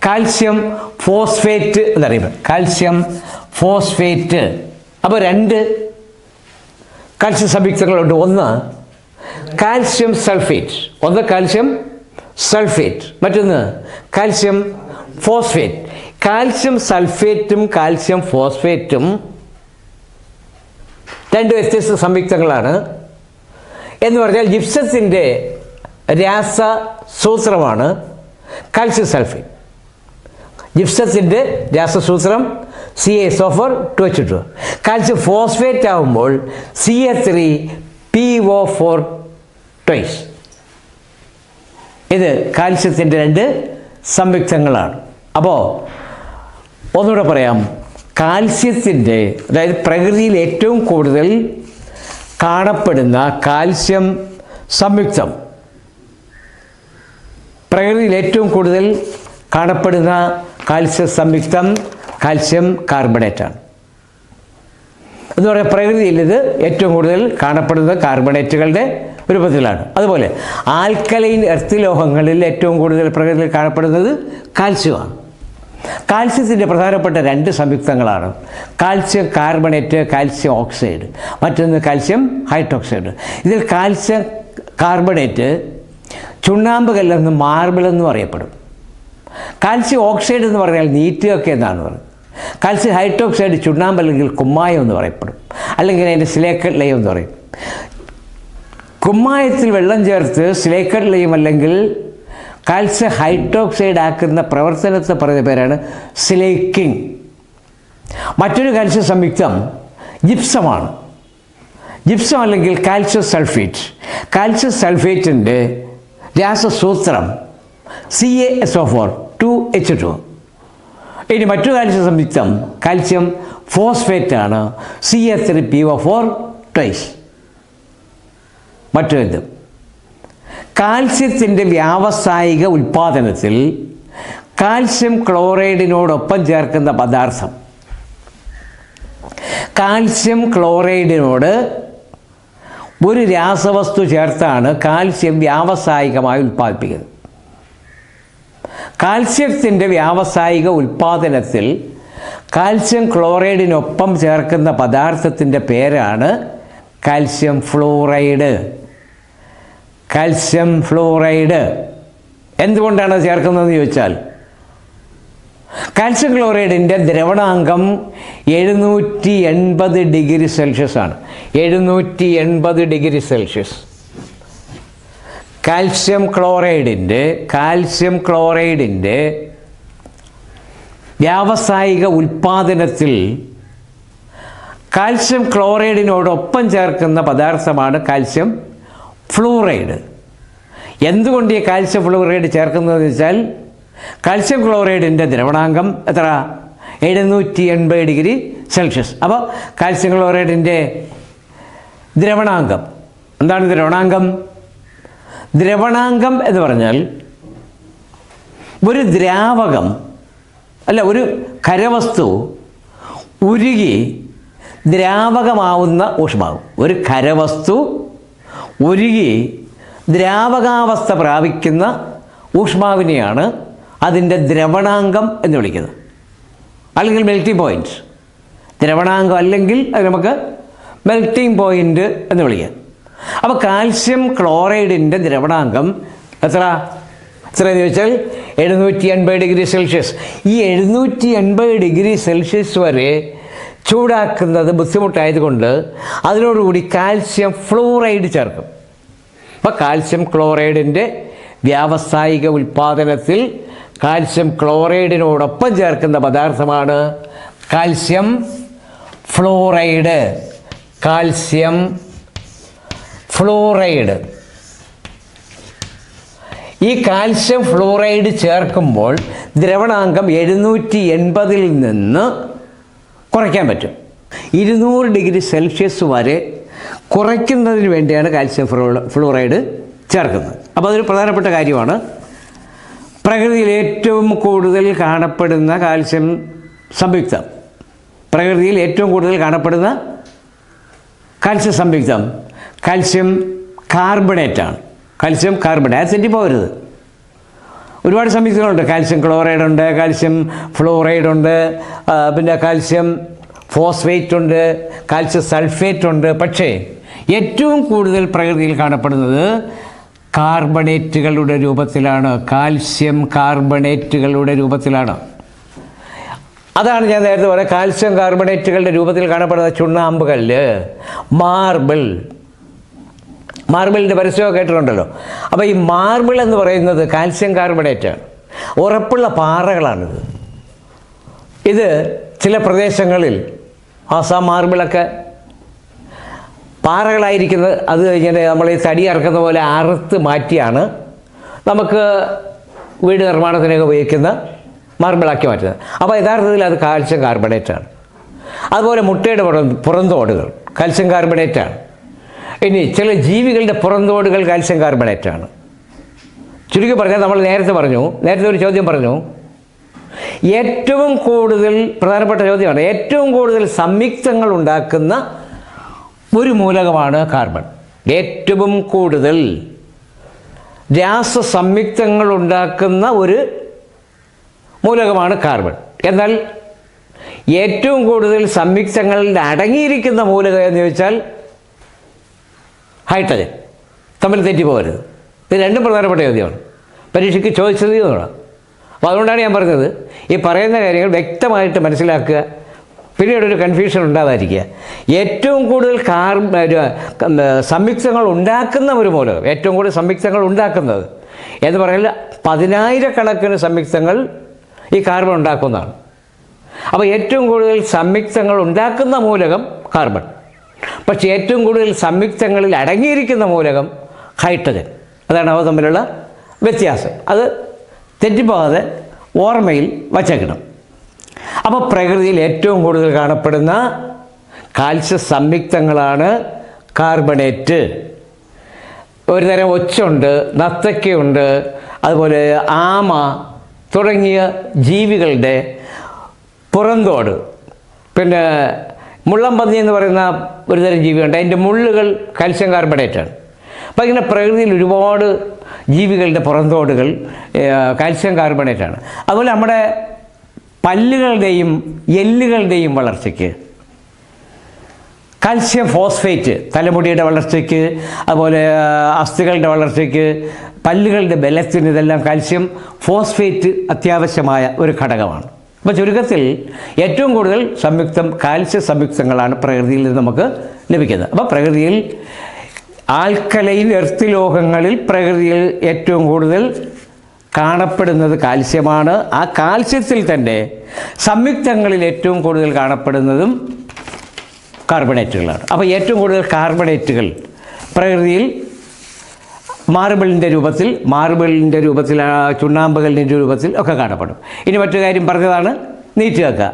കാൽസ്യം ഫോസ്ഫേറ്റ് എന്നറിയപ്പെടും, കാൽസ്യം ഫോസ്ഫേറ്റ്. അപ്പോൾ രണ്ട് കാൽസ്യം സംയുക്തങ്ങളുണ്ട്. ഒന്ന് കാൽസ്യം സൾഫേറ്റ്, ഒന്ന് കാൽസ്യം സൾഫേറ്റ്, മറ്റൊന്ന് കാൽസ്യം ഫോസ്ഫേറ്റ്. കാൽസ്യം സൾഫേറ്റും കാൽസ്യം ഫോസ്ഫേറ്റും രണ്ട് വ്യത്യസ്ത സംയുക്തങ്ങളാണ്. എന്ന് പറഞ്ഞാൽ ജിപ്സത്തിൻ്റെ രാസസൂത്രമാണ് കാൽസ്യം സൾഫേറ്റ്. ജിപ്സത്തിൻ്റെ രാസസൂത്രം CaSO4 കാൽസ്യം ഫോസ്ഫേറ്റ് ആകുമ്പോൾ Ca3PO4 ഇത് കാൽസ്യത്തിൻ്റെ രണ്ട് സംയുക്തങ്ങളാണ്. അപ്പോൾ ഒന്നുകൂടെ പറയാം, കാൽസ്യത്തിൻ്റെ, അതായത് പ്രകൃതിയിൽ ഏറ്റവും കൂടുതൽ കാണപ്പെടുന്ന കാൽസ്യം സംയുക്തം, പ്രകൃതിയിൽ ഏറ്റവും കൂടുതൽ കാണപ്പെടുന്ന കാൽസ്യം സംയുക്തം കാൽസ്യം കാർബണേറ്റാണ്. എന്ന് പറയുക പ്രകൃതിയിൽ ഇത് ഏറ്റവും കൂടുതൽ കാണപ്പെടുന്നത് കാർബണേറ്റുകളുടെ രൂപത്തിലാണ്. അതുപോലെ ആൽക്കലൈൻ എർത്ത് ലോഹങ്ങളിൽ ഏറ്റവും കൂടുതൽ പ്രകൃതിയിൽ കാണപ്പെടുന്നത് കാൽസ്യമാണ്. കാൽസ്യത്തിൻ്റെ പ്രധാനപ്പെട്ട രണ്ട് സംയുക്തങ്ങളാണ് കാൽസ്യം കാർബണേറ്റ്, കാൽസ്യം ഓക്സൈഡ്, മറ്റൊന്ന് കാൽസ്യം ഹൈഡ്രോക്സൈഡ്. ഇതിൽ കാൽസ്യം കാർബണേറ്റ് ചുണ്ണാമ്പ് കല്ലെന്നും മാർബിളെന്നും അറിയപ്പെടും. കാൽസ്യം ഓക്സൈഡ് എന്ന് പറഞ്ഞാൽ നീറ്റുകയൊക്കെ എന്നാണ് പറയുന്നത്. കാൽസ്യം ഹൈഡ്രോക്സൈഡ് ചുണ്ണാമ്പ് അല്ലെങ്കിൽ കുമ്മായം എന്ന് പറയപ്പെടും, അല്ലെങ്കിൽ അതിൻ്റെ സിലിക്കേറ്റ് ലയം എന്ന് പറയും. കുമ്മായത്തിൽ വെള്ളം ചേർത്ത് സിലിക്കേറ്റ് ലയം അല്ലെങ്കിൽ കാൽസ്യം ഹൈഡ്രോക്സൈഡ് ആക്കുന്ന പ്രവർത്തനത്തെ പറയുന്ന പേരാണ് സിലേക്കിംഗ്. മറ്റൊരു കാൽസ്യം സംയുക്തം ജിപ്സമാണ്. ജിപ്സം അല്ലെങ്കിൽ കാൽസ്യം സൾഫേറ്റ്. കാൽസ്യം സൾഫേറ്റിൻ്റെ രാസസൂത്രം CaSO4 ഇനി മറ്റൊരു കാൽസ്യം സംയുക്തം കാൽസ്യം ഫോസ്ഫേറ്റ് ആണ്, Ca3PO4 മറ്റൊരു കാൽസ്യത്തിൻ്റെ വ്യാവസായിക ഉൽപ്പാദനത്തിൽ കാൽസ്യം ക്ലോറൈഡിനോടൊപ്പം ചേർക്കുന്ന പദാർത്ഥം, കാൽസ്യം ക്ലോറൈഡിനോട് ഒരു രാസവസ്തു ചേർത്താണ് കാൽസ്യം വ്യാവസായികമായി ഉൽപ്പാദിപ്പിക്കുന്നത്. കാൽസ്യത്തിൻ്റെ വ്യാവസായിക ഉൽപ്പാദനത്തിൽ കാൽസ്യം ക്ലോറൈഡിനൊപ്പം ചേർക്കുന്ന പദാർത്ഥത്തിൻ്റെ പേരാണ് കാൽസ്യം ഫ്ലൂറൈഡ്. കാൽസ്യം ഫ്ലൂറൈഡ് എന്തുകൊണ്ടാണ് ചേർക്കുന്നതെന്ന് ചോദിച്ചാൽ, കാൽസ്യം ക്ലോറൈഡിൻ്റെ ദ്രവണാങ്കം 780 ഡിഗ്രി സെൽഷ്യസ് ആണ്. 780 ഡിഗ്രി സെൽഷ്യസ്. കാൽസ്യം ക്ലോറൈഡിൻ്റെ വ്യാവസായിക ഉൽപ്പാദനത്തിൽ കാൽസ്യം ക്ലോറൈഡിനോടൊപ്പം ചേർക്കുന്ന പദാർത്ഥമാണ് കാൽസ്യം ഫ്ലൂറൈഡ്. എന്തുകൊണ്ട് ഈ കാൽസ്യം ഫ്ലൂറൈഡ് ചേർക്കുന്നതെന്ന് വെച്ചാൽ, കാൽസ്യം ക്ലോറൈഡിൻ്റെ ദ്രവണാങ്കം എത്ര? 780 ഡിഗ്രി സെൽഷ്യസ്. അപ്പോൾ കാൽസ്യം ക്ലോറൈഡിൻ്റെ ദ്രവണാങ്കം എന്താണ്? ദ്രവണാങ്കം എന്ന് പറഞ്ഞാൽ ഒരു ദ്രാവകം അല്ല, ഒരു ഖരവസ്തു ഉരുകി ദ്രാവകമാവുന്ന ഊഷ്മാവ്. ഒരു ഖരവസ്തു ഉരുകി ദ്രാവകാവസ്ഥ പ്രാപിക്കുന്ന ഊഷ്മാവിനെയാണ് അതിൻ്റെ ദ്രവണാങ്കം എന്ന് വിളിക്കുന്നത്, അല്ലെങ്കിൽ മെൽറ്റിംഗ് പോയിൻറ്റ്. ദ്രവണാങ്കം അല്ലെങ്കിൽ അത് നമുക്ക് മെൽറ്റിംഗ് പോയിൻറ്റ് എന്ന് വിളിക്കാം. അപ്പോൾ കാൽസ്യം ക്ലോറൈഡിൻ്റെ ദ്രവണാങ്കം എത്രയെന്ന് ചോദിച്ചാൽ 780 ഡിഗ്രി സെൽഷ്യസ്. ഈ 780 ഡിഗ്രി സെൽഷ്യസ് വരെ ചൂടാക്കുന്നത് ബുദ്ധിമുട്ടായതുകൊണ്ട് അതിനോടുകൂടി കാൽസ്യം ഫ്ലൂറൈഡ് ചേർക്കും. അപ്പോൾ കാൽസ്യം ക്ലോറൈഡിൻ്റെ വ്യാവസായിക ഉൽപ്പാദനത്തിൽ കാൽസ്യം ക്ലോറൈഡിനോടൊപ്പം ചേർക്കുന്ന പദാർത്ഥമാണ് കാൽസ്യം ഫ്ലൂറൈഡ്. Calcium fluoride. ഈ കാൽസ്യം ഫ്ലൂറൈഡ് ചേർക്കുമ്പോൾ ദ്രവണാങ്കം 780-ൽ നിന്ന് കുറയ്ക്കാൻ പറ്റും. 200 ഡിഗ്രി സെൽഷ്യസ് വരെ കുറയ്ക്കുന്നതിന് വേണ്ടിയാണ് കാൽസ്യം ഫ്ലൂറൈഡ് ചേർക്കുന്നത്. അപ്പോൾ അതൊരു പ്രധാനപ്പെട്ട കാര്യമാണ്. പ്രകൃതിയിൽ ഏറ്റവും കൂടുതൽ കാണപ്പെടുന്ന കാൽസ്യം സംയുക്തം, പ്രകൃതിയിൽ ഏറ്റവും കൂടുതൽ കാണപ്പെടുന്ന കാൽസ്യം സംയുക്തം കാൽസ്യം കാർബണേറ്റാണ്. കാൽസ്യം കാർബണേറ്റ്, അത് തെറ്റിപ്പോകരുത്. ഒരുപാട് സംയുക്തങ്ങളുണ്ട്. കാൽസ്യം ക്ലോറൈഡ് ഉണ്ട്, കാൽസ്യം ഫ്ലൂറൈഡ് ഉണ്ട്, പിന്നെ കാൽസ്യം ഫോസ്ഫേറ്റ് ഉണ്ട്, കാൽസ്യം സൾഫേറ്റ് ഉണ്ട്. പക്ഷേ ഏറ്റവും കൂടുതൽ പ്രകൃതിയിൽ കാണപ്പെടുന്നത് കാർബണേറ്റുകളുടെ രൂപത്തിലാണ്. കാൽസ്യം കാർബണേറ്റുകളുടെ രൂപത്തിലാണ്. അതാണ് ഞാൻ നേരത്തെ പറഞ്ഞത്. കാൽസ്യം കാർബണേറ്റുകളുടെ രൂപത്തിൽ കാണപ്പെടുന്ന ചുണ്ണാമ്പ് കല്ല്, മാർബിളിൻ്റെ പരസ്യമൊക്കെ കേട്ടിട്ടുണ്ടല്ലോ. അപ്പോൾ ഈ മാർബിൾ എന്ന് പറയുന്നത് കാൽസ്യം കാർബണേറ്റാണ്. ഉറപ്പുള്ള പാറകളാണിത്. ഇത് ചില പ്രദേശങ്ങളിൽ ആസാം മാർബിളൊക്കെ പാറകളായിരിക്കുന്നത് അത് ഇങ്ങനെ നമ്മൾ ഈ തടി അറക്കുന്ന പോലെ അറുത്ത് മാറ്റിയാണ് നമുക്ക് വീട് നിർമ്മാണത്തിനൊക്കെ ഉപയോഗിക്കുന്ന മാർബിളാക്കി മാറ്റുന്നത്. അപ്പോൾ യഥാർത്ഥത്തിൽ അത് കാൽസ്യം കാർബണേറ്റാണ്. അതുപോലെ മുട്ടയുടെ പുറന്തോടുകൾ കാൽസ്യം കാർബണേറ്റാണ്. ഇനി ചില ജീവികളുടെ പുറന്തോടുകൾ കാൽസ്യം കാർബണേറ്റാണ്. ചുരുക്കി പറഞ്ഞാൽ നമ്മൾ നേരത്തെ ഒരു ചോദ്യം പറഞ്ഞു, ഏറ്റവും കൂടുതൽ പ്രധാനപ്പെട്ട ചോദ്യമാണ്. ഏറ്റവും കൂടുതൽ സംയുക്തങ്ങൾ ഉണ്ടാക്കുന്ന ഒരു മൂലകമാണ് കാർബൺ. ഏറ്റവും കൂടുതൽ രാസസംയുക്തങ്ങൾ ഉണ്ടാക്കുന്ന ഒരു മൂലകമാണ് കാർബൺ. എന്നാൽ ഏറ്റവും കൂടുതൽ സംയുക്തങ്ങളിൽ അടങ്ങിയിരിക്കുന്ന മൂലകം എന്ന് ചോദിച്ചാൽ ഹൈഡ്രജൻ. തമ്മിൽ തെറ്റിപ്പോകരുത്. ഇത് രണ്ടും പ്രധാനപ്പെട്ട ചോദ്യമാണ്. പരീക്ഷയ്ക്ക് ചോദിച്ചത് ഇതാണ്. അപ്പോൾ അതുകൊണ്ടാണ് ഞാൻ പറഞ്ഞത്, ഈ പറയുന്ന കാര്യങ്ങൾ വ്യക്തമായിട്ട് മനസ്സിലാക്കുക, പിന്നീടൊരു കൺഫ്യൂഷൻ ഉണ്ടാകാതിരിക്കുക. ഏറ്റവും കൂടുതൽ സംയുക്തങ്ങൾ ഉണ്ടാക്കുന്ന ഒരു മൂലകം, ഏറ്റവും കൂടുതൽ സംയുക്തങ്ങൾ ഉണ്ടാക്കുന്നത് എന്ന് പറഞ്ഞാൽ 10,000-കണക്കിന് സംയുക്തങ്ങൾ ഈ കാർബൺ ഉണ്ടാക്കുന്നതാണ്. അപ്പോൾ ഏറ്റവും കൂടുതൽ സംയുക്തങ്ങൾ ഉണ്ടാക്കുന്ന മൂലകം കാർബൺ. പക്ഷേ ഏറ്റവും കൂടുതൽ സംയുക്തങ്ങളിൽ അടങ്ങിയിരിക്കുന്ന മൂലകം ഹൈഡ്രജൻ. അതാണ് അവ തമ്മിലുള്ള വ്യത്യാസം. അത് തെറ്റിപ്പോകാതെ ഓർമ്മയിൽ വച്ചേക്കണം. അപ്പോൾ പ്രകൃതിയിൽ ഏറ്റവും കൂടുതൽ കാണപ്പെടുന്ന കാൽസ്യ സംയുക്തങ്ങളാണ് കാർബണേറ്റ്. ഒരുതരം ഒച്ചുണ്ട്, നത്തക്കയുണ്ട്, അതുപോലെ ആമ തുടങ്ങിയ ജീവികളുടെ പുറന്തോട്, പിന്നെ മുള്ളംപന്നി എന്ന് പറയുന്ന ഒരുതരം ജീവിയുണ്ട്, അതിൻ്റെ മുള്ളുകൾ കാൽസ്യം കാർബണേറ്റാണ്. അപ്പോൾ ഇങ്ങനെ പ്രകൃതിയിൽ ഒരുപാട് ജീവികളുടെ പുറന്തോടുകൾ കാൽസ്യം കാർബണേറ്റാണ്. അതുപോലെ നമ്മുടെ പല്ലുകളുടെയും എല്ലുകളുടെയും വളർച്ചയ്ക്ക് കാൽസ്യം ഫോസ്ഫേറ്റ്, തലമുടിയുടെ വളർച്ചയ്ക്ക്, അതുപോലെ അസ്ഥികളുടെ വളർച്ചയ്ക്ക്, പല്ലുകളുടെ ബലത്തിന്, ഇതെല്ലാം കാൽസ്യം ഫോസ്ഫേറ്റ് അത്യാവശ്യമായ ഒരു ഘടകമാണ്. അപ്പോൾ ചുരുക്കത്തിൽ ഏറ്റവും കൂടുതൽ കാൽസ്യ സംയുക്തങ്ങളാണ് പ്രകൃതിയിൽ നിന്ന് നമുക്ക് ലഭിക്കുന്നത്. അപ്പോൾ പ്രകൃതിയിൽ ആൽക്കലൈൻ എർത്ത് ലോഹങ്ങളിൽ പ്രകൃതിയിൽ ഏറ്റവും കൂടുതൽ കാണപ്പെടുന്നത് കാൽസ്യമാണ്. ആ കാൽസ്യത്തിൽ തന്നെ സംയുക്തങ്ങളിൽ ഏറ്റവും കൂടുതൽ കാണപ്പെടുന്നതും കാർബണേറ്റുകളാണ്. അപ്പോൾ ഏറ്റവും കൂടുതൽ കാർബണേറ്റുകൾ പ്രകൃതിയിൽ മാർബിളിൻ്റെ രൂപത്തിൽ ചുണ്ണാമ്പുകളുടെ രൂപത്തിൽ ഒക്കെ കാണപ്പെടും. ഇനി മറ്റൊരു കാര്യം പറഞ്ഞതാണ്, നീറ്റ് വെക്കുക.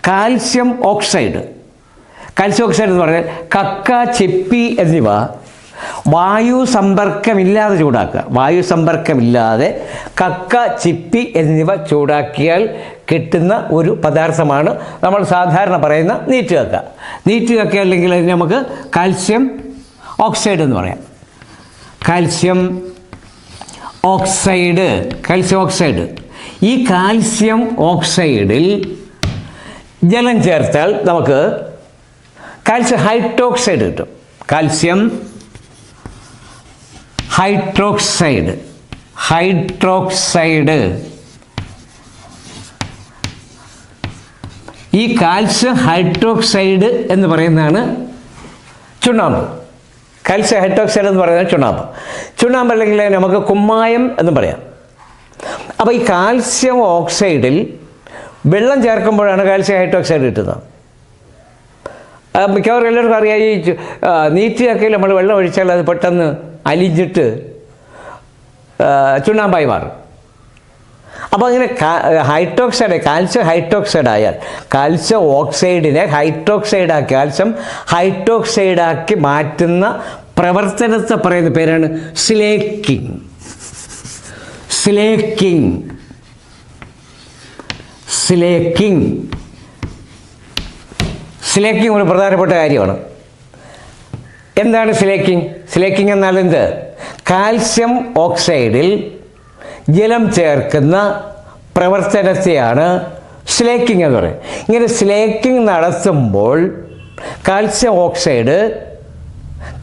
കാൽസ്യം ഓക്സൈഡ് എന്ന് പറഞ്ഞാൽ കക്ക, ചിപ്പി എന്നിവ വായു സമ്പർക്കമില്ലാതെ ചൂടാക്കുക. വായു സമ്പർക്കമില്ലാതെ കക്ക, ചിപ്പി എന്നിവ ചൂടാക്കിയാൽ കിട്ടുന്ന ഒരു പദാർത്ഥമാണ് നമ്മൾ സാധാരണ പറയുന്ന നീറ്റ് കക്ക. നീറ്റ് കക്ക അല്ലെങ്കിൽ അതിന് നമുക്ക് കാൽസ്യം ഓക്സൈഡ് എന്ന് പറയാം. Calcium oxide. ഈ കാൽസ്യം ഓക്സൈഡിൽ ജലം ചേർത്താൽ നമുക്ക് കാൽസ്യം ഹൈഡ്രോക്സൈഡ് കിട്ടും. Calcium hydroxide. ഈ കാൽസ്യം ഹൈഡ്രോക്സൈഡ് എന്ന് പറയുന്നതാണ് ചുണ്ണാമ്പ്. കാൽസ്യം ഹൈഡ്രോക്സൈഡ് എന്ന് പറയുന്നത് ചുണ്ണാമ്പ് അല്ലെങ്കിൽ നമുക്ക് കുമ്മായം എന്ന് പറയാം. അപ്പോൾ ഈ കാൽസ്യം ഓക്സൈഡിൽ വെള്ളം ചേർക്കുമ്പോഴാണ് കാൽസ്യം ഹൈഡ്രോക്സൈഡ് കിട്ടുന്നത്. മിക്കവാറും എല്ലാവർക്കും അറിയാം, ഈ നീറ്റിയൊക്കെ നമ്മൾ വെള്ളം ഒഴിച്ചാൽ അത് പെട്ടെന്ന് അലിഞ്ഞിട്ട് ചുണ്ണാമ്പായി മാറും. അപ്പോൾ അങ്ങനെ കാൽസ്യം ഹൈഡ്രോക്സൈഡ് ആയാൽ കാൽസ്യം ഓക്സൈഡിനെ കാൽസ്യം ഹൈഡ്രോക്സൈഡാക്കി മാറ്റുന്ന പ്രവർത്തനത്തെ പറയുന്ന പേരാണ് സ്ലേക്കിംഗ്. ഒരു പ്രധാനപ്പെട്ട കാര്യമാണ്. എന്താണ് സ്ലേക്കിംഗ് എന്നാൽ എന്ത്? കാൽസ്യം ഓക്സൈഡിൽ ജലം ചേർക്കുന്ന പ്രവർത്തനത്തെയാണ് സ്ലേക്കിംഗ് എന്ന് പറയുന്നത്. ഇങ്ങനെ സ്ലേക്കിംഗ് നടത്തുമ്പോൾ കാൽസ്യം ഓക്സൈഡ്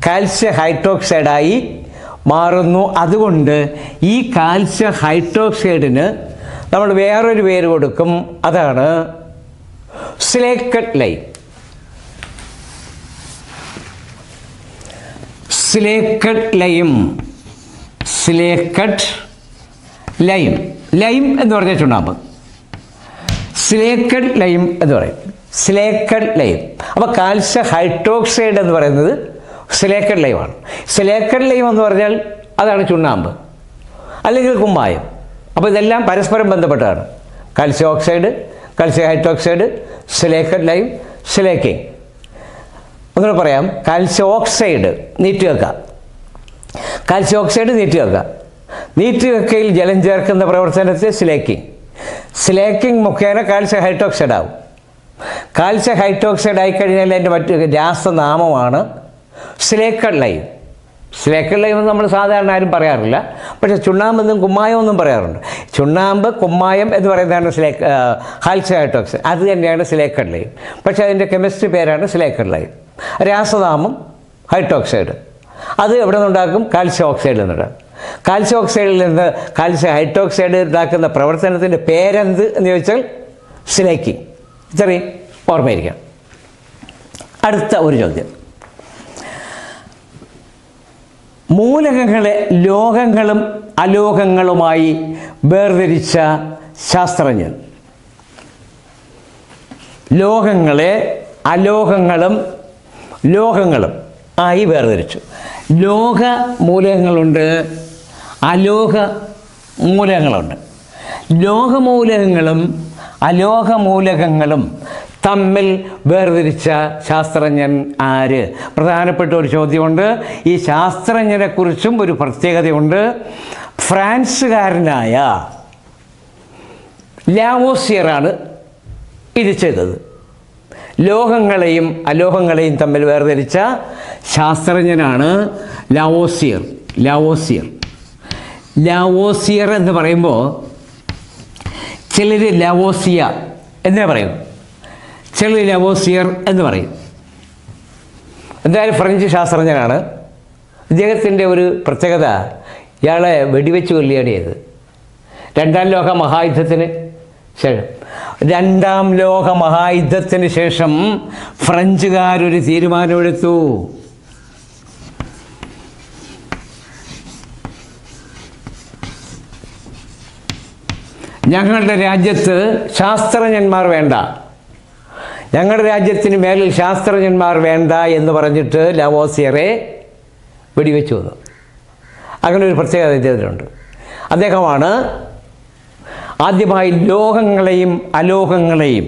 കാൽസ്യം ഹൈഡ്രോക്സൈഡായി മാറുന്നു. അതുകൊണ്ട് ഈ കാൽസ്യം ഹൈഡ്രോക്സൈഡിന് നമ്മൾ വേറൊരു പേര് കൊടുക്കും, അതാണ് സിലേക്കഡ് ലൈം. ലൈം എന്ന് പറഞ്ഞ ചുണ്ണാമ്പ് സിലേക്കഡ് ലൈം എന്ന് പറയും. അപ്പോൾ കാൽസ്യം ഹൈഡ്രോക്സൈഡ് എന്ന് പറയുന്നത് സിലേക്കഡ് ലൈമാണ്. സിലേക്കഡ് ലൈം എന്ന് പറഞ്ഞാൽ അതാണ് ചുണ്ണാമ്പ് അല്ലെങ്കിൽ കുമ്മായം. അപ്പോൾ ഇതെല്ലാം പരസ്പരം ബന്ധപ്പെട്ടതാണ്. Calcium oxide, calcium hydroxide, slaked lime, slaking. ഒന്നുകൂടെ പറയാം. കാൽസ്യം ഓക്സൈഡ് നീട്ടി വെക്കുക. നീട്ടി വെക്കയിൽ ജലം ചേർക്കുന്ന പ്രവർത്തനത്തെ സ്ലേക്കിംഗ് മുഖേന കാൽസ്യം ഹൈഡ്രോക്സൈഡ് ആവും. കാൽസ്യം ഹൈഡ്രോക്സൈഡ് ആയിക്കഴിഞ്ഞാൽ അതിൻ്റെ മറ്റു രാസനാമമാണ് സിലേക്കഡ് ലൈം. എന്ന് നമ്മൾ സാധാരണ ആരും പറയാറില്ല, പക്ഷേ ചുണ്ണാമ്പെന്നും കുമ്മായമെന്നും പറയാറുണ്ട്. ചുണ്ണാമ്പ്, കുമ്മായം എന്ന് പറയുന്നതാണ് കാൽസ്യം ഹൈഡ്രോക്സൈഡ്. അത് തന്നെയാണ് സിലേക്കഡ് ലൈം. പക്ഷേ അതിൻ്റെ കെമിസ്ട്രി പേരാണ് സിലേക്കഡ് ലൈം. രാസനാമം ഹൈഡ്രോക്സൈഡ്. അത് എവിടെ നിന്നുണ്ടാക്കും? കാൽസ്യം ഓക്സൈഡിൽ നിന്നുണ്ടാകും. കാൽസ്യം ഓക്സൈഡിൽ നിന്ന് കാൽസ്യം ഹൈഡ്രോക്സൈഡ് ഉണ്ടാക്കുന്ന പ്രവർത്തനത്തിൻ്റെ പേരെന്ത് എന്ന് ചോദിച്ചാൽ സ്ലേക്കിംഗ്. ചെറിയ ഓർമ്മയിരിക്കാം. അടുത്ത ഒരു ചോദ്യം. മൂലകങ്ങളെ ലോഹങ്ങളും അലോഹങ്ങളുമായി വേർതിരിച്ച ശാസ്ത്രജ്ഞൻ. ലോഹങ്ങളെ അലോഹങ്ങളും ലോഹങ്ങളും ആയി വേർതിരിച്ചു. ലോഹ മൂലകങ്ങളുണ്ട്, അലോഹ മൂലകങ്ങളുണ്ട്. ലോഹമൂലകങ്ങളും അലോഹമൂലകങ്ങളും തമ്മിൽ വേർതിരിച്ച ശാസ്ത്രജ്ഞൻ ആര്? പ്രധാനപ്പെട്ട ഒരു ചോദ്യമുണ്ട്. ഈ ശാസ്ത്രജ്ഞനെക്കുറിച്ചും ഒരു പ്രത്യേകതയുണ്ട്. ഫ്രാൻസുകാരനായ ലാവോസിയറാണ് ഇത് ചെയ്തത്. ലോഹങ്ങളെയും അലോഹങ്ങളെയും തമ്മിൽ വേർതിരിച്ച ശാസ്ത്രജ്ഞനാണ് ലാവോസിയർ എന്ന് പറയുമ്പോൾ ചിലർ ലാവോസിയ എന്നേ പറയും, ചിലർ ലാവോസിയർ എന്ന് പറയും. എന്തായാലും ഫ്രഞ്ച് ശാസ്ത്രജ്ഞനാണ്. ഇദ്ദേഹത്തിൻ്റെ ഒരു പ്രത്യേകത, ഇയാളെ വെടിവെച്ച് കൊല്ലുകയാണ് ചെയ്തത്. രണ്ടാം ലോക മഹായുദ്ധത്തിന് ശേഷം ഫ്രഞ്ചുകാരൊരു തീരുമാനമെടുത്തു. ഞങ്ങളുടെ രാജ്യത്ത് ശാസ്ത്രജ്ഞന്മാർ വേണ്ട, ഞങ്ങളുടെ രാജ്യത്തിന് മേലിൽ ശാസ്ത്രജ്ഞന്മാർ വേണ്ട എന്ന് പറഞ്ഞിട്ട് ലാവോസിയറെ വെടിവെച്ചു വന്നു. അങ്ങനെ ഒരു പ്രത്യേകത ഇദ്ദേഹത്തിനുണ്ട്. അദ്ദേഹമാണ് ആദ്യമായി ലോഹങ്ങളെയും അലോഹങ്ങളെയും,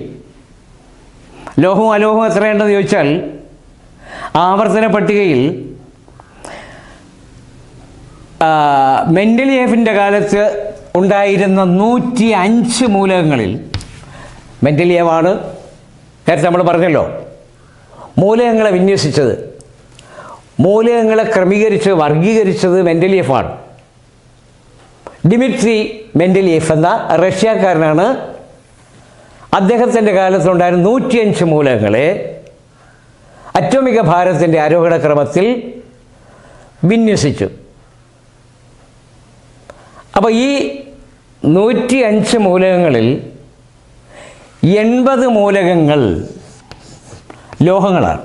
ലോഹവും അലോഹവും എത്രയുണ്ടെന്ന് ചോദിച്ചാൽ ആവർത്തന പട്ടികയിൽ മെൻഡലിയേഫിൻ്റെ കാലത്ത് ഉണ്ടായിരുന്ന 105 മൂലകങ്ങളിൽ, മെൻഡലിയേവാണ് നേരത്തെ നമ്മൾ പറഞ്ഞല്ലോ മൂലകങ്ങളെ വിന്യസിച്ചത്, മൂലകങ്ങളെ വർഗീകരിച്ചത് മെൻഡലിയേഫാണ്. ഡിമിട്രി മെൻഡലിയേഫ് എന്ന റഷ്യക്കാരനാണ് അദ്ദേഹത്തിൻ്റെ കാലത്തുണ്ടായിരുന്ന 105 മൂലകങ്ങളെ അറ്റോമിക ഭാരത്തിൻ്റെ ആരോഹണ ക്രമത്തിൽ വിന്യസിച്ചു. അപ്പോൾ ഈ 105 മൂലകങ്ങളിൽ 80 മൂലകങ്ങൾ ലോഹങ്ങളാണ്.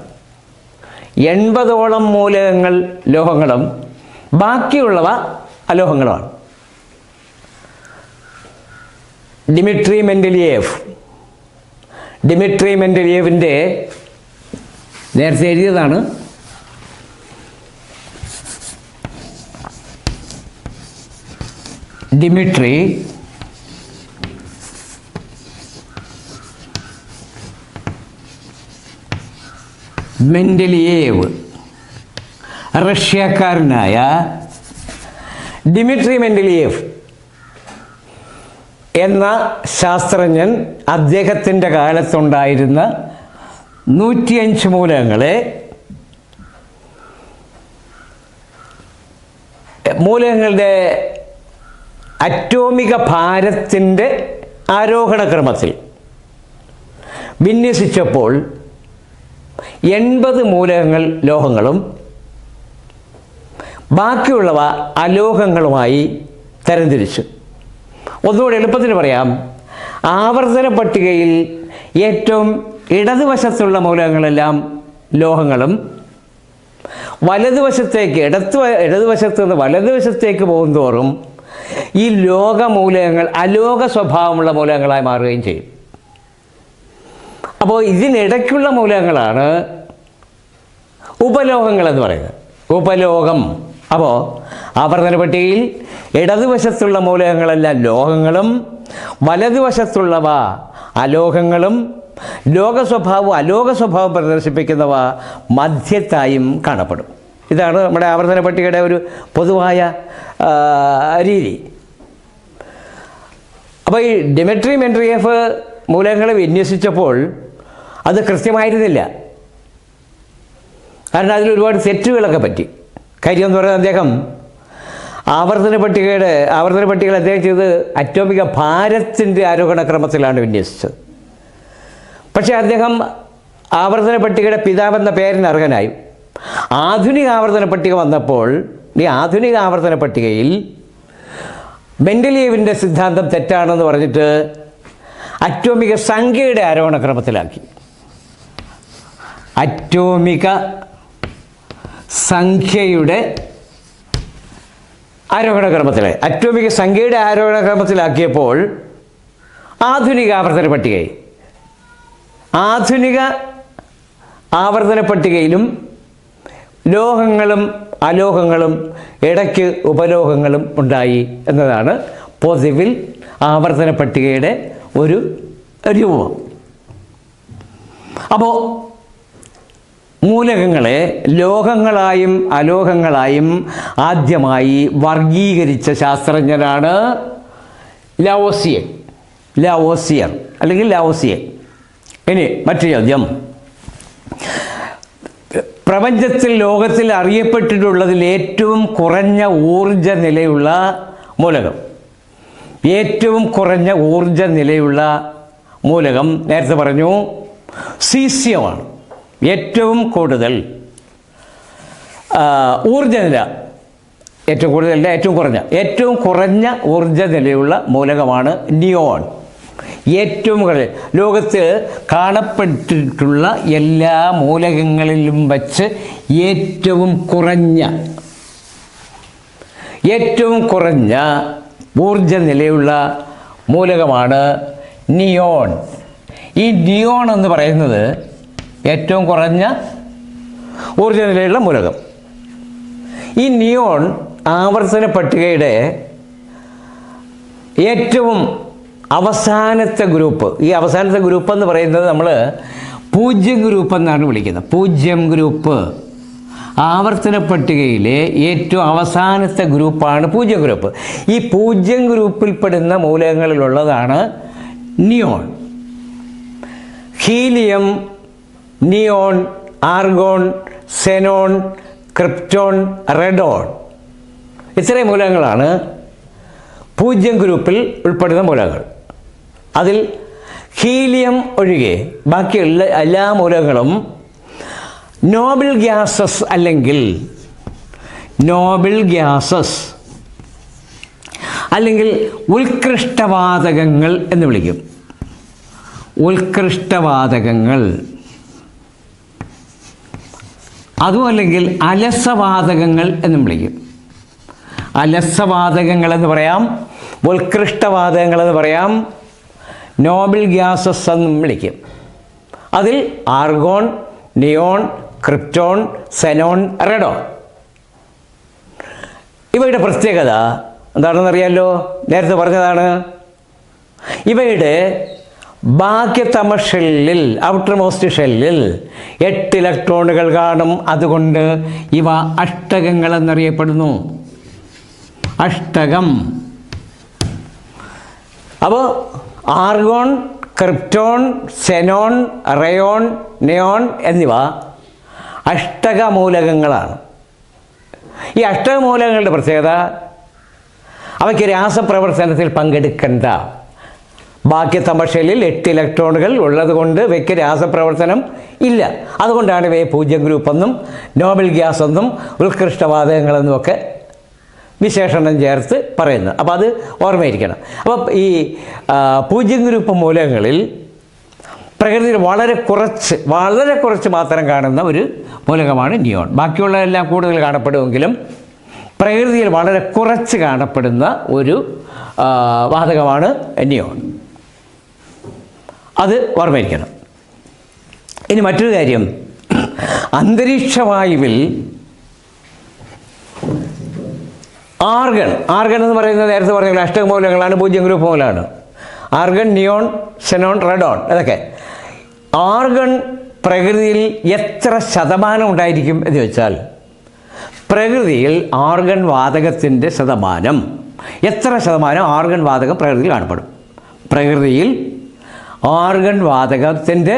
80ഓളം മൂലകങ്ങൾ ലോഹങ്ങളും ബാക്കിയുള്ളവ അലോഹങ്ങളുമാണ്. ഡിമിട്രി മെൻഡലിയേവിൻ്റെ നേരത്തെ എഴുതിയതാണ്. ഡിമിട്രി മെൻഡലിയേവ്, റഷ്യക്കാരനായ ഡിമിട്രി മെൻഡലിയേവ് എന്ന ശാസ്ത്രജ്ഞൻ അദ്ദേഹത്തിൻ്റെ കാലത്തുണ്ടായിരുന്ന 105 മൂലകങ്ങളെ മൂലകങ്ങളുടെ അറ്റോമിക ഭാരത്തിൻ്റെ ആരോഹണക്രമത്തിൽ വിന്യസിച്ചപ്പോൾ 80 മൂലകങ്ങൾ ലോഹങ്ങളും ബാക്കിയുള്ളവ അലോഹങ്ങളുമായി തരംതിരിച്ചു. ഒന്നുകൂടി എളുപ്പത്തിന് പറയാം. ആവർത്തന പട്ടികയിൽ ഏറ്റവും ഇടതുവശത്തുള്ള മൂലകങ്ങളെല്ലാം ലോഹങ്ങളും വലതുവശത്തേക്ക് ഇടതുവശത്ത് നിന്ന് വലതുവശത്തേക്ക് പോകുന്തോറും ഈ ലോഹമൂലകങ്ങൾ അലോഹ സ്വഭാവമുള്ള മൂലകങ്ങളായി മാറുകയും ചെയ്യും. അപ്പോൾ ഇതിനിടയ്ക്കുള്ള മൂലകങ്ങളാണ് ഉപലോഹങ്ങളെന്ന് പറയുന്നത്. ഉപലോഹം. അപ്പോൾ ആവർത്തന പട്ടികയിൽ ഇടതുവശത്തുള്ള മൂലകങ്ങളെല്ലാം ലോഹങ്ങളും വലതുവശത്തുള്ളവ അലോഹങ്ങളും അലോഹ സ്വഭാവം പ്രദർശിപ്പിക്കുന്നവ മധ്യത്തായും കാണപ്പെടും. ഇതാണ് നമ്മുടെ ആവർത്തന പട്ടികയുടെ ഒരു പൊതുവായ രീതി. അപ്പോൾ ഈ ഡിമിട്രി മെൻഡലിയേവ് മൂലകങ്ങളെ വിന്യസിച്ചപ്പോൾ അത് കൃത്യമായിരുന്നില്ല. കാരണം അതിലൊരുപാട് തെറ്റുകളൊക്കെ പറ്റി. കാര്യം എന്ന് പറയുന്നത് അദ്ദേഹം ആവർത്തന പട്ടികയിൽ അദ്ദേഹം ചെയ്ത് അറ്റോമിക ഭാരത്തിൻ്റെ ആരോഹണക്രമത്തിലാണ് വിന്യസിച്ചത്. പക്ഷേ അദ്ദേഹം ആവർത്തന പട്ടികയുടെ പിതാവെന്ന പേരിന് അർഹനായി. ആധുനിക ആവർത്തന പട്ടിക വന്നപ്പോൾ ഈ ആധുനിക ആവർത്തന പട്ടികയിൽ മെൻഡലിയേവിൻ്റെ സിദ്ധാന്തം തെറ്റാണെന്ന് പറഞ്ഞിട്ട് അറ്റോമിക സംഖ്യയുടെ ആരോഹണക്രമത്തിലാക്കി. അറ്റോമിക സംഖ്യയുടെ ആരോഹണക്രമത്തിലാക്കിയപ്പോൾ ആധുനിക ആവർത്തന പട്ടികയിലും ലോഹങ്ങളും അലോഹങ്ങളും ഇടയ്ക്ക് ഉപലോഹങ്ങളും ഉണ്ടായി എന്നതാണ് പൊതുവിൽ ആവർത്തന പട്ടികയുടെ ഒരു രൂപം. അപ്പോൾ മൂലകങ്ങളെ ലോഹങ്ങളായും അലോഹങ്ങളായും ആദ്യമായി വർഗീകരിച്ച ശാസ്ത്രജ്ഞനാണ് ലാവോസിയർ അല്ലെങ്കിൽ ലാവോസിയൻ. ഇനി മറ്റു ചോദ്യം. പ്രപഞ്ചത്തിൽ ലോകത്തിൽ അറിയപ്പെട്ടിട്ടുള്ളതിൽ ഏറ്റവും കുറഞ്ഞ ഊർജ നിലയുള്ള മൂലകം, നേരത്തെ പറഞ്ഞു സീസിയമാണ്. ഏറ്റവും കൂടുതൽ ഏറ്റവും കുറഞ്ഞ ഊർജ നിലയുള്ള മൂലകമാണ് നിയോൺ. ഏറ്റവും കൂടുതൽ ലോകത്ത് കാണപ്പെട്ടിട്ടുള്ള എല്ലാ മൂലകങ്ങളിലും വച്ച് ഏറ്റവും കുറഞ്ഞ ഊർജ നിലയുള്ള മൂലകമാണ് നിയോൺ. ഈ നിയോൺ എന്ന് പറയുന്നത് ഏറ്റവും കുറഞ്ഞ ഊർജ നിലയുള്ള മൂലകം. ഈ നിയോൺ ആവർത്തന പട്ടികയുടെ ഏറ്റവും അവസാനത്തെ ഗ്രൂപ്പ്. ഈ അവസാനത്തെ ഗ്രൂപ്പ് എന്ന് പറയുന്നത് നമ്മൾ പൂജ്യം ഗ്രൂപ്പ് എന്നാണ് വിളിക്കുന്നത്. പൂജ്യം ഗ്രൂപ്പ്. ആവർത്തന പട്ടികയിലെ ഏറ്റവും അവസാനത്തെ ഗ്രൂപ്പാണ് പൂജ്യം ഗ്രൂപ്പ്. ഈ പൂജ്യം ഗ്രൂപ്പിൽപ്പെടുന്ന മൂലകങ്ങളിലുള്ളതാണ് neon. Helium, neon, argon, xenon, krypton, radon, ഇത്രയും മൂലകങ്ങളാണ് പൂജ്യം ഗ്രൂപ്പിൽ ഉൾപ്പെടുന്ന മൂലകങ്ങൾ. അതിൽ ഹീലിയം ഒഴികെ ബാക്കിയുള്ള എല്ലാ മൂലകങ്ങളും നോബിൾ ഗ്യാസസ് അല്ലെങ്കിൽ അല്ലെങ്കിൽ ഉത്കൃഷ്ടവാതകങ്ങൾ എന്ന് വിളിക്കും. ഉത്കൃഷ്ടവാതകങ്ങൾ. അതുമല്ലെങ്കിൽ അലസവാതകങ്ങൾ എന്നും വിളിക്കും. അലസവാതകങ്ങൾ എന്ന് പറയാം, ഉത്കൃഷ്ടവാതകങ്ങൾ എന്ന് പറയാം, നോബിൾ ഗ്യാസസ് എന്നും വിളിക്കും. അതിൽ ആർഗോൺ, നിയോൺ, ക്രിപ്റ്റോൺ, സെനോൺ, റെഡോൺ. ഇവയുടെ പ്രത്യേകത എന്താണെന്നറിയാമല്ലോ, നേരത്തെ പറഞ്ഞതാണ്. ഇവയുടെ ബാഹ്യതമ ഷെല്ലിൽ, ഔട്ടർ മോസ്റ്റ് ഷെല്ലിൽ 8 ഇലക്ട്രോണുകൾ കാണും. അതുകൊണ്ട് ഇവ അഷ്ടകങ്ങൾ എന്നറിയപ്പെടുന്നു. അഷ്ടകം. അപ്പോൾ argon, krypton, Zenon, rayon, neon എന്നിവ അഷ്ടകമൂലകങ്ങളാണ്. ഈ അഷ്ടകമൂലകങ്ങളുടെ പ്രത്യേകത അവയ്ക്ക് രാസപ്രവർത്തനത്തിൽ പങ്കെടുക്കേണ്ട. ബാഹ്യതമ ഷെല്ലിൽ 8 ഇലക്ട്രോണുകൾ ഉള്ളതുകൊണ്ട് ഇവയ്ക്ക് രാസപ്രവർത്തനം ഇല്ല. അതുകൊണ്ടാണ് ഇവയെ 0 ഗ്രൂപ്പ് എന്നും നോബിൾ ഗ്യാസ് എന്നും ഉത്കൃഷ്ടവാതകങ്ങളെന്നും ഒക്കെ വിശേഷണം ചേർത്ത് പറയുന്നത്. അപ്പോൾ അത് ഓർമ്മയിരിക്കണം. അപ്പോൾ ഈ 0 ഗ്രൂപ്പ് മൂലകങ്ങളിൽ പ്രകൃതിയിൽ വളരെ കുറച്ച് മാത്രം കാണുന്ന ഒരു മൂലകമാണ് നിയോൺ. ബാക്കിയുള്ളതെല്ലാം കൂടുതൽ കാണപ്പെടുമെങ്കിലും പ്രകൃതിയിൽ വളരെ കുറച്ച് കാണപ്പെടുന്ന ഒരു വാതകമാണ് നിയോൺ. അത് ഓർമ്മയിരിക്കണം. ഇനി മറ്റൊരു കാര്യം, അന്തരീക്ഷവായുവിൽ ആർഗൺ എന്ന് പറയുന്നത് നേരത്തെ പറഞ്ഞ അഷ്ടകമൂലകങ്ങളാണ്, 0 ഗ്രൂപ്പ് മൂലമാണ്. ആർഗൺ, നിയോൺ, സെനോൺ, റെഡോൺ ഇതൊക്കെ. ആർഗൺ പ്രകൃതിയിൽ എത്ര ശതമാനം ഉണ്ടായിരിക്കും എന്ന് ചോദിച്ചാൽ, പ്രകൃതിയിൽ ആർഗൺ വാതകത്തിൻ്റെ ശതമാനം, എത്ര ശതമാനം ആർഗൺ വാതകം പ്രകൃതിയിൽ കാണപ്പെടും? പ്രകൃതിയിൽ ആർഗൺ വാതകത്തിൻ്റെ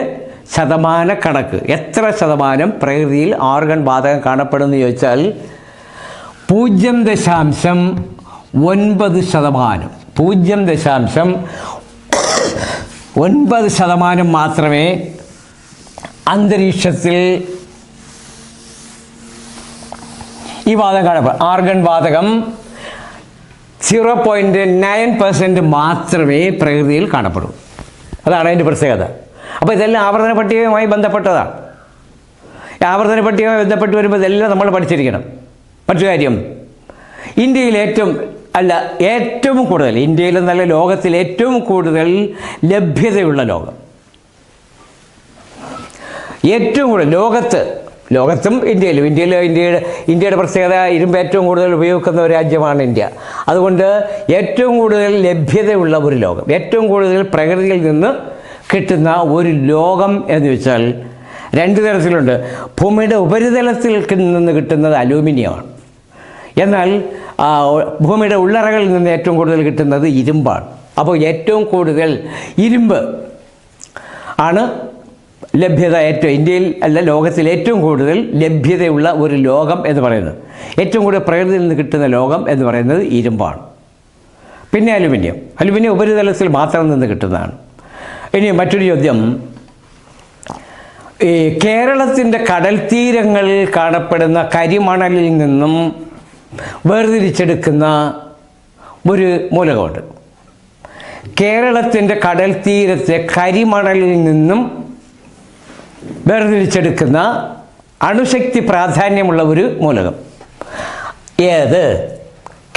ശതമാന കണക്ക്, എത്ര ശതമാനം പ്രകൃതിയിൽ ആർഗൺ വാതകം കാണപ്പെടുമെന്ന് ചോദിച്ചാൽ 0.9%. 0.9% മാത്രമേ അന്തരീക്ഷത്തിൽ ഈ വാതകം കാണപ്പെടും. ആർഗൺ വാതകം 0.9% മാത്രമേ പ്രകൃതിയിൽ കാണപ്പെടൂ. അതാണ് അതിൻ്റെ പ്രത്യേകത. അപ്പോൾ ഇതെല്ലാം ആവർത്തന പട്ടികയുമായി ബന്ധപ്പെട്ടതാണ്. ആവർത്തന പട്ടികയുമായി ബന്ധപ്പെട്ട് വരുമ്പോൾ ഇതെല്ലാം നമ്മൾ പഠിച്ചിരിക്കണം. മറ്റു കാര്യം, ഇന്ത്യയിൽ ഏറ്റവും കൂടുതൽ, ഇന്ത്യയിലെന്നല്ല ലോകത്തിൽ ഏറ്റവും കൂടുതൽ ലഭ്യതയുള്ള ലോകം, ഏറ്റവും കൂടുതൽ ലോകത്തും ഇന്ത്യയുടെ പ്രത്യേകത, ഇരുമ്പ് ഏറ്റവും കൂടുതൽ ഉപയോഗിക്കുന്ന ഒരു രാജ്യമാണ് ഇന്ത്യ. അതുകൊണ്ട് ഏറ്റവും കൂടുതൽ ലഭ്യതയുള്ള ഒരു ലോകം, ഏറ്റവും കൂടുതൽ പ്രകൃതിയിൽ നിന്ന് കിട്ടുന്ന ഒരു ലോകം എന്ന് വെച്ചാൽ 2 തരത്തിലുണ്ട്. ഭൂമിയുടെ ഉപരിതലത്തിൽ നിന്ന് കിട്ടുന്നത് അലൂമിനിയമാണ്. എന്നാൽ ഭൂമിയുടെ ഉള്ളറകളിൽ നിന്ന് ഏറ്റവും കൂടുതൽ കിട്ടുന്നത് ഇരുമ്പാണ്. അപ്പോൾ ഏറ്റവും കൂടുതൽ ഇരുമ്പ് ആണ് ലഭ്യത, ഇന്ത്യയിൽ അല്ല ലോകത്തിൽ ഏറ്റവും കൂടുതൽ ലഭ്യതയുള്ള ഒരു ലോകം എന്ന് പറയുന്നത്, ഏറ്റവും കൂടുതൽ പ്രകൃതിയിൽ നിന്ന് കിട്ടുന്ന ലോകം എന്ന് പറയുന്നത് ഇരുമ്പാണ്. പിന്നെ അലുമിനിയം ഉപരിതലത്തിൽ മാത്രം നിന്ന് കിട്ടുന്നതാണ്. ഇനി മറ്റൊരു ചോദ്യം, ഈ കേരളത്തിൻ്റെ കടൽ തീരങ്ങളിൽ കാണപ്പെടുന്ന കരിമണലിൽ നിന്നും വേർതിരിച്ചെടുക്കുന്ന ഒരു മൂലകമുണ്ട്. കേരളത്തിൻ്റെ കടൽ തീരത്തെ കരിമണലിൽ നിന്നും വേർതിരിച്ചെടുക്കുന്ന അണുശക്തി പ്രാധാന്യമുള്ള ഒരു മൂലകം ഏത്?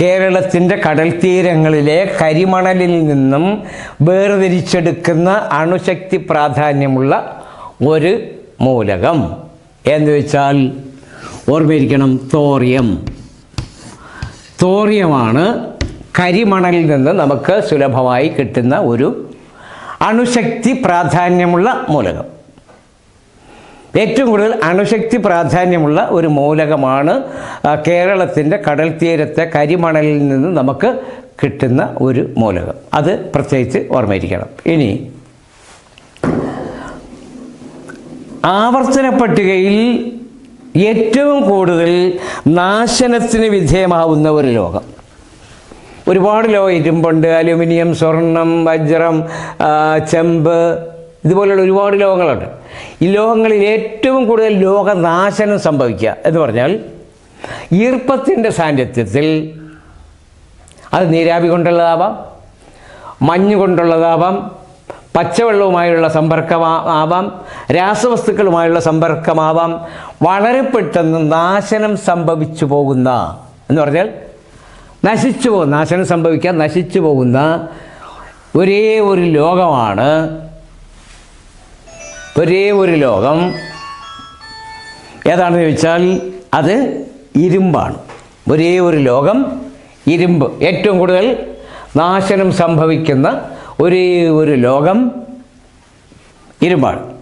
കേരളത്തിൻ്റെ കടൽ തീരങ്ങളിലെ കരിമണലിൽ നിന്നും വേർതിരിച്ചെടുക്കുന്ന അണുശക്തി പ്രാധാന്യമുള്ള ഒരു മൂലകം എന്ന് വെച്ചാൽ ഓർമ്മയിരിക്കണം, തോറിയമാണ് കരിമണലിൽ നിന്ന് നമുക്ക് സുലഭമായി കിട്ടുന്ന ഒരു അണുശക്തി പ്രാധാന്യമുള്ള മൂലകം. ഏറ്റവും കൂടുതൽ അണുശക്തി പ്രാധാന്യമുള്ള ഒരു മൂലകമാണ് കേരളത്തിൻ്റെ കടൽ തീരത്തെ കരിമണലിൽ നിന്ന് നമുക്ക് കിട്ടുന്ന ഒരു മൂലകം. അത് പ്രത്യേകിച്ച് ഓർമ്മയിരിക്കണം. ഇനി ആവർത്തന പട്ടികയിൽ ഏറ്റവും കൂടുതൽ നാശനത്തിന് വിധേയമാവുന്ന ഒരു ലോകം, ഒരുപാട് ഇരുമ്പുണ്ട്, അലുമിനിയം, സ്വർണം, വജ്രം, ചെമ്പ്, ഇതുപോലുള്ള ഒരുപാട് ലോകങ്ങളുണ്ട്. ഈ ലോകങ്ങളിൽ ഏറ്റവും കൂടുതൽ ലോകനാശനം സംഭവിക്കുക എന്ന് പറഞ്ഞാൽ ഈർപ്പത്തിൻ്റെ സാന്നിധ്യത്തിൽ അത് നീരാവി കൊണ്ടുള്ളതാവാം, മഞ്ഞ് കൊണ്ടുള്ളതാവാം, പച്ചവെള്ളവുമായുള്ള സമ്പർക്കമാവാം, രാസവസ്തുക്കളുമായുള്ള സമ്പർക്കമാവാം. വളരെ പെട്ടെന്ന് നാശനം സംഭവിച്ചു പോകുന്ന എന്ന് പറഞ്ഞാൽ നാശനം സംഭവിക്കാൻ നശിച്ചു പോകുന്ന ഒരേ ഒരു ലോകമാണ്, ഒരേ ഒരു ലോകം ഏതാണെന്ന് ചോദിച്ചാൽ അത് ഇരുമ്പാണ്. ഒരേ ഒരു ലോകം ഇരുമ്പ്. ഏറ്റവും കൂടുതൽ നാശനം സംഭവിക്കുന്ന ഒരേ ഒരു ലോകം ഇരുമ്പാണ്.